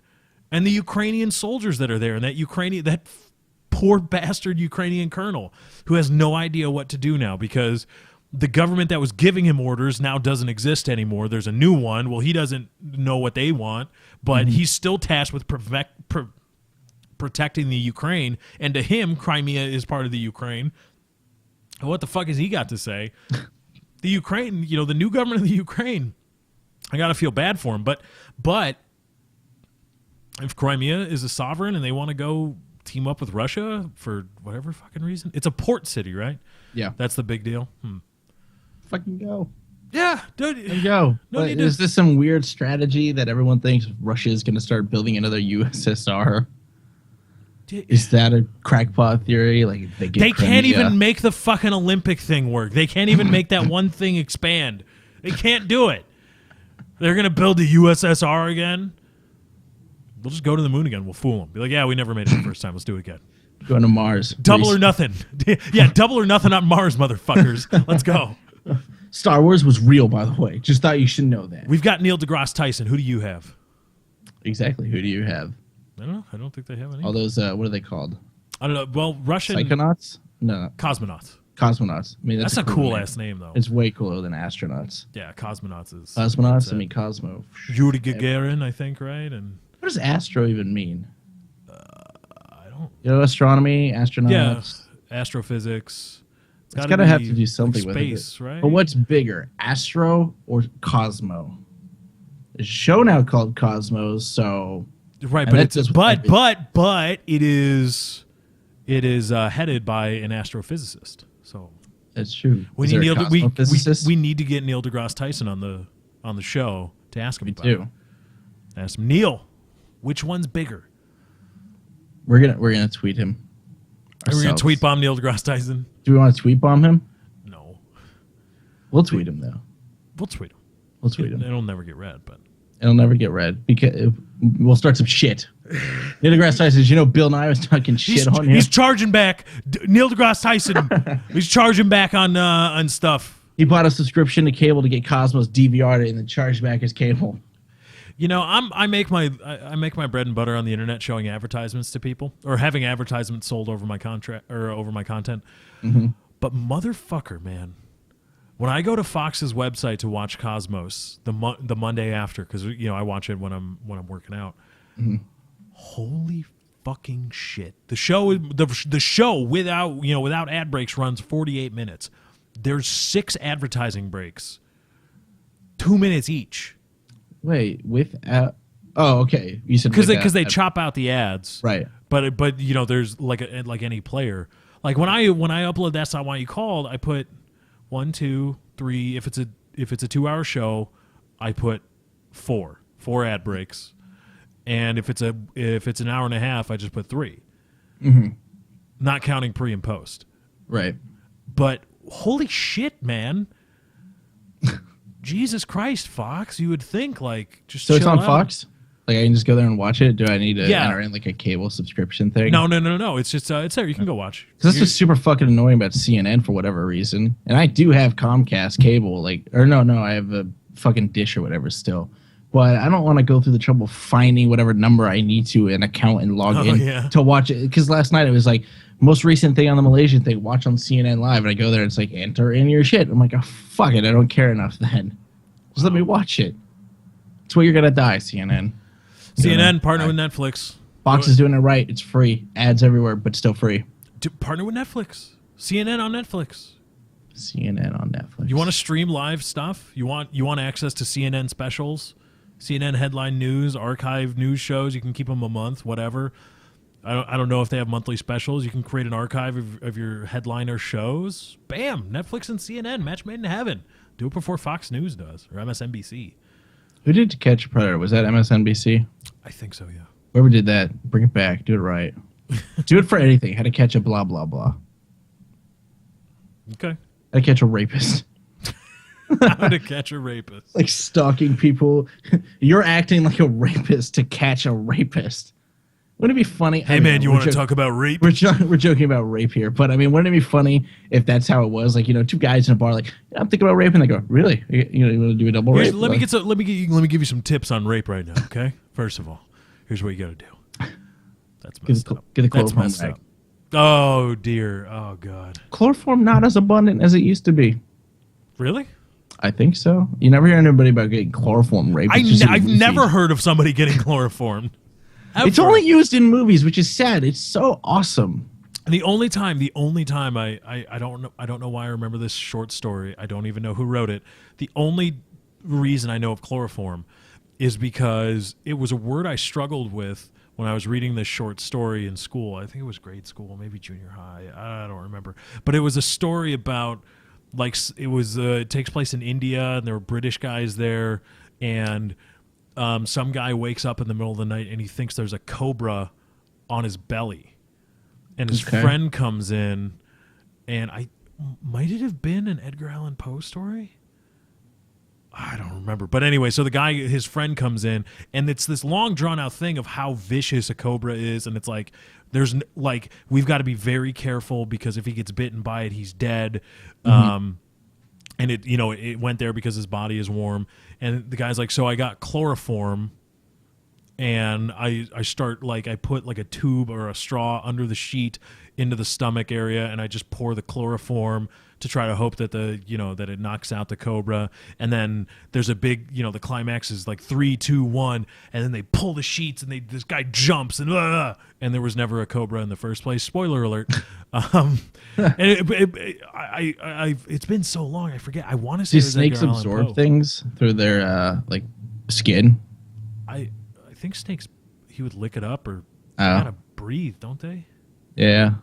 and the Ukrainian soldiers that are there, and that poor bastard Ukrainian colonel who has no idea what to do now because the government that was giving him orders now doesn't exist anymore. There's a new one. Well, he doesn't know what they want, but he's still tasked with protecting the Ukraine. And to him, Crimea is part of the Ukraine. What the fuck has he got to say? The Ukraine, you know, the new government of the Ukraine, I got to feel bad for him. But if Crimea is a sovereign and they want to go team up with Russia for whatever fucking reason, it's a port city, right? Yeah. That's the big deal. Fucking go. Yeah, dude. And go. No, is this some weird strategy that everyone thinks Russia is going to start building another USSR? Is that a crackpot theory? Like they can't even make the fucking Olympic thing work. They can't even make that one thing expand. They can't do it. They're going to build the USSR again. We'll just go to the moon again. We'll fool them. Be like, yeah, we never made it the first time. Let's do it again. Going to Mars. Double or nothing. Yeah, double or nothing on Mars, motherfuckers. Let's go. Star Wars was real, by the way. Just thought you should know that. We've got Neil deGrasse Tyson. Who do you have? Exactly. Who do you have? I don't know. I don't think they have any. All those, what are they called? I don't know. Well, Russian... Psychonauts? No. Cosmonauts. Cosmonauts. I mean, that's a cool-ass name, though. It's way cooler than astronauts. Yeah, cosmonauts is... Cosmonauts? I mean, Cosmo. Yuri Gagarin, I think, right? And what does astro even mean? I don't... You know, astronomy, astronauts? Yeah, astrophysics. It's got to have to do something like with space, right? But what's bigger, Astro or Cosmo? There's a show now called Cosmos, so... Right, but it is headed by an astrophysicist. So that's true. We need to get Neil deGrasse Tyson on the show to ask him about it. Ask him, Neil, which one's bigger? We're gonna tweet him. Are we gonna tweet bomb Neil deGrasse Tyson? Do we want to tweet bomb him? No. We'll tweet him though. We'll tweet him. We'll tweet him. It'll never get read, but it'll never get read because we'll start some shit. Neil deGrasse Tyson says, you know, Bill Nye was talking shit on him. He's charging back. Neil deGrasse Tyson, he's charging back on stuff. He bought a subscription to cable to get Cosmos DVR'd and then charged back his cable. You know, I make my bread and butter on the internet showing advertisements to people or having advertisements sold over my contract or over my content. Mm-hmm. But motherfucker, man. When I go to Fox's website to watch Cosmos the Monday after, because you know I watch it when I'm working out. Mm-hmm. Holy fucking shit! The show without ad breaks runs 48 minutes. There's 6 advertising breaks, 2 minutes each. Wait, oh, okay. You said because they chop out the ads, right? But you know, there's like any player. Like when I upload That's Not Why You Called, I put 1, 2, 3. If it's a 2-hour show, I put 4 ad breaks, and if it's an hour and a half, I just put 3. Mm-hmm. Not counting pre and post. Right. But holy shit, man! Jesus Christ, Fox! You would think like just so it's on out. Fox. Like I can just go there and watch it. Do I need to enter in like a cable subscription thing? No. It's just it's there. You can go watch. Because that's just super fucking annoying about CNN for whatever reason. And I do have Comcast cable, I have a fucking Dish or whatever still. but I don't want to go through the trouble of finding whatever number I need to an account and log in yeah. to watch it. Because last night it was like most recent thing on the Malaysian thing, watch on CNN Live, and I go there and it's like enter in your shit. I'm like, oh fuck it, I don't care enough then. Just let me watch it. It's where you're gonna die, CNN. CNN partner with Netflix. Fox is doing it right. It's free. Ads everywhere, but still free. Partner with Netflix. CNN on Netflix. CNN on Netflix. You want to stream live stuff? You want access to CNN specials, CNN headline news, archive news shows. You can keep them a month, whatever. I don't know if they have monthly specials. You can create an archive of your headliner shows. Bam! Netflix and CNN, match made in heaven. Do it before Fox News does or MSNBC. Who did To Catch a Predator? Was that MSNBC? I think so, yeah. Whoever did that, bring it back. Do it right. Do it for anything. How to catch a blah, blah, blah. Okay. How to catch a rapist. How to catch a rapist. Like stalking people. You're acting like a rapist to catch a rapist. Wouldn't it be funny? Hey, man, you want to talk about rape? We're joking about rape here, but I mean, wouldn't it be funny if that's how it was? Like, two guys in a bar, like, yeah, I'm thinking about rape, and they go, really? You want to do a double rape? Let me give you some tips on rape right now, okay? First of all, here's what you got to do. That's messed up. Get the That's chloroform messed rag. up. Oh dear. Oh god. Chloroform not as abundant as it used to be. Really? I think so. You never hear anybody about getting chloroform raped. I've never heard of somebody getting chloroformed. It's only used in movies, which is sad. It's so awesome. The only time I don't know why I remember this short story. I don't even know who wrote it. The only reason I know of chloroform is because it was a word I struggled with when I was reading this short story in school. I think it was grade school, maybe junior high. I don't remember. But it was a story about it takes place in India, and there were British guys there, and some guy wakes up in the middle of the night and he thinks there's a cobra on his belly, and his friend comes in, and might it have been an Edgar Allan Poe story? I don't remember. But anyway, so his friend comes in, and it's this long drawn out thing of how vicious a cobra is. And it's like, we've got to be very careful because if he gets bitten by it, he's dead. Mm-hmm. And it went there because his body is warm. And the guy's like, so I got chloroform, and I put like a tube or a straw under the sheet into the stomach area, and I just pour the chloroform to try to hope that that it knocks out the cobra. And then there's a big, the climax is like 3, 2, 1, and then they pull the sheets, and this guy jumps, and there was never a cobra in the first place. Spoiler alert. And it's been so long, I forget. I want to say do snakes absorb things through their skin? I think snakes, he would lick it up, or they gotta breathe, don't they? Yeah.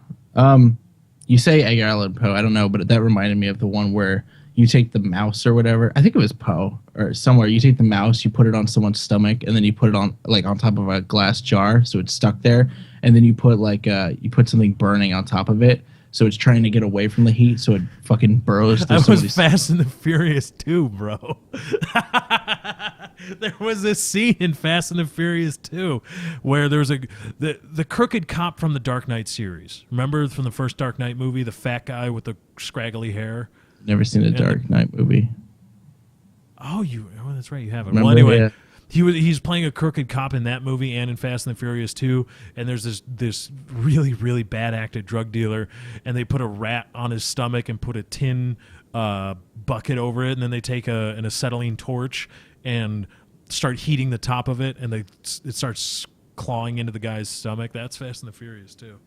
You say Edgar Allan Poe, I don't know, but that reminded me of the one where you take the mouse or whatever. I think it was Poe or somewhere. You take the mouse, you put it on someone's stomach, and then you put it on on top of a glass jar, so it's stuck there. And then you put something burning on top of it, so it's trying to get away from the heat, so it fucking burrows through somebody's... That was Fast and the Furious 2, bro. There was this scene in Fast and the Furious 2 where there was the crooked cop from the Dark Knight series. Remember from the first Dark Knight movie, the fat guy with the scraggly hair? Never seen a Dark Knight movie. Oh, that's right, you haven't. Remember, well, anyway, yeah. He's playing a crooked cop in that movie and in Fast and the Furious 2, and there's this really, really bad acted drug dealer, and they put a rat on his stomach and put a tin bucket over it, and then they take an acetylene torch and start heating the top of it, and it starts clawing into the guy's stomach. That's Fast and the Furious too.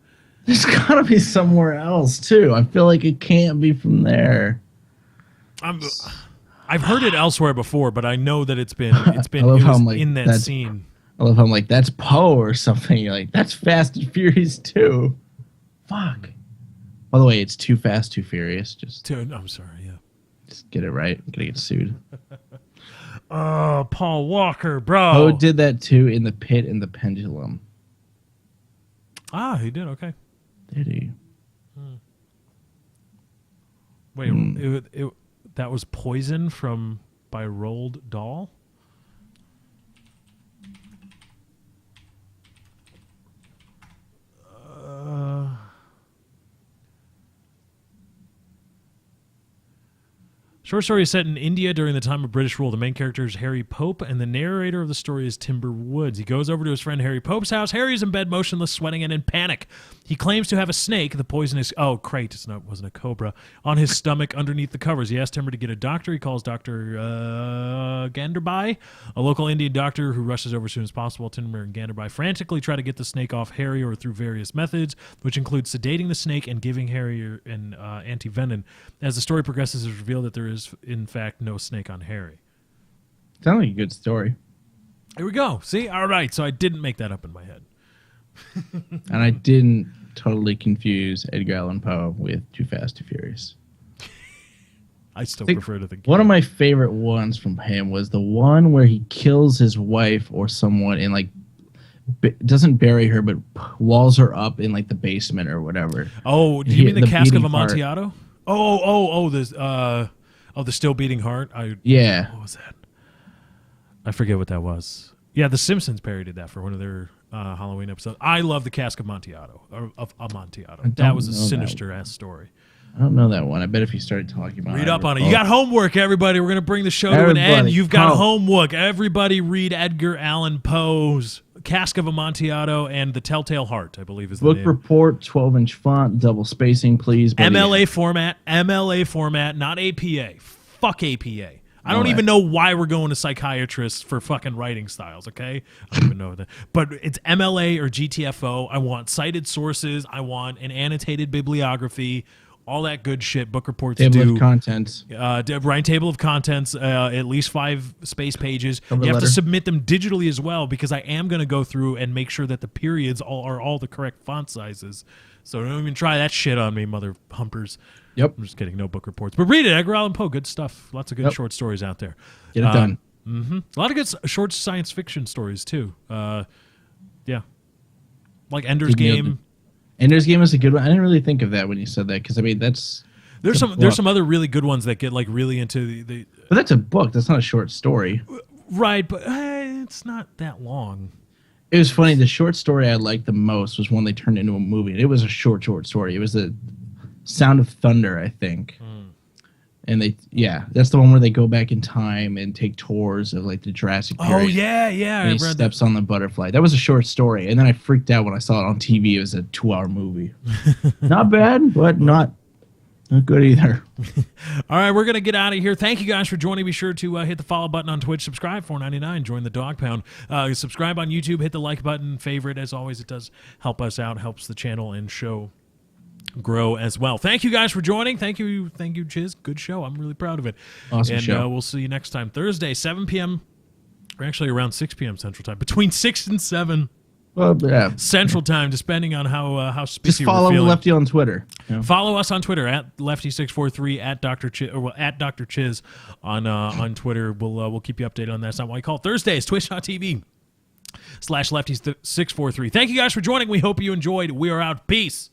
There's gotta be somewhere else too. I feel like it can't be from there. I've heard it elsewhere before, but I know that it's been in that scene. I love how I'm like, that's Poe or something. You're like, that's Fast and Furious 2. Fuck. By the way, it's Too Fast, Too Furious. I'm sorry, yeah. Just get it right. I'm gonna get sued. Oh, Paul Walker, bro. Poe did that too in The Pit and the Pendulum. Ah, he did. Okay. Did he? Wait, that was Poison by Roald Dahl? Short story is set in India during the time of British rule. The main character is Harry Pope, and the narrator of the story is Timber Woods. He goes over to his friend Harry Pope's house. Harry's in bed, motionless, sweating, and in panic. He claims to have a snake, the poisonous, crate, it wasn't a cobra, on his stomach underneath the covers. He asks Timber to get a doctor. He calls Dr. Ganderbai, a local Indian doctor who rushes over as soon as possible. Timber and Ganderbai frantically try to get the snake off Harry or through various methods, which include sedating the snake and giving Harry an anti-venom. As the story progresses, it's revealed that there is, in fact, no snake on Harry. Sounds like a good story. Here we go. See? All right. So I didn't make that up in my head. And I didn't totally confuse Edgar Allan Poe with Too Fast, Too Furious. I still prefer to think. One of my favorite ones from him was the one where he kills his wife or someone and, like, doesn't bury her, but walls her up in, like, the basement or whatever. Oh, do you mean the Cask of beating heart. Amontillado? The Still Beating Heart? Yeah. What was that? I forget what that was. Yeah, The Simpsons parodied that for one of their Halloween episodes. I love the Cask of Amontillado. That was a sinister-ass story. I don't know that one. I bet if you started talking about it. Read up on it. You got homework, everybody. We're going to bring the show to an end. You've got homework. Everybody read Edgar Allan Poe's Cask of Amontillado and The Telltale Heart, I believe is the name. Book report, 12-inch font, double spacing, please. MLA format, not APA. Fuck APA. I don't even know why we're going to psychiatrists for fucking writing styles, okay? I don't even know that. But it's MLA or GTFO. I want cited sources. I want an annotated bibliography. All that good shit. Book reports table of contents. Right, table of contents, at least 5 space pages. You have to submit them digitally as well, because I am going to go through and make sure that the periods are all the correct font sizes. So don't even try that shit on me, mother humpers. Yep. I'm just kidding. No book reports. But read it. Edgar Allan Poe. Good stuff. Lots of good short stories out there. Get it done. Mm-hmm. A lot of good short science fiction stories, too. Yeah. Like Ender's Game. Ender's Game is a good one. I didn't really think of that when you said that, because, I mean, that's... There's some other really good ones that get, like, really into the... But that's a book. That's not a short story. Right, but it's not that long. It was funny. The short story I liked the most was one they turned into a movie. And it was a short story. It was the Sound of Thunder, I think. And that's the one where they go back in time and take tours of, like, the Jurassic period. Oh, yeah. And he steps on the butterfly. That was a short story. And then I freaked out when I saw it on TV. It was a 2-hour movie. Not bad, but not good either. All right, we're going to get out of here. Thank you guys for joining. Be sure to hit the follow button on Twitch. Subscribe, $4.99. Join the Dog Pound. Subscribe on YouTube. Hit the like button. Favorite. As always, it does help us out. Helps the channel and show grow as well. Thank you guys for joining. Thank you, Chiz. Good show. I'm really proud of it. Awesome show. And we'll see you next time. Thursday, 7 p.m. Or actually around 6 p.m. Central Time. Between 6 and 7 Central Time, depending on how spicy Just follow we're feeling. Lefty on Twitter. Yeah. Follow us on Twitter at Lefty643 at Dr. Chiz, at Dr. Chiz on Twitter. We'll keep you updated on that. It's not what I call it. Thursdays, twitch.tv/Lefty643. Thank you guys for joining. We hope you enjoyed. We are out. Peace.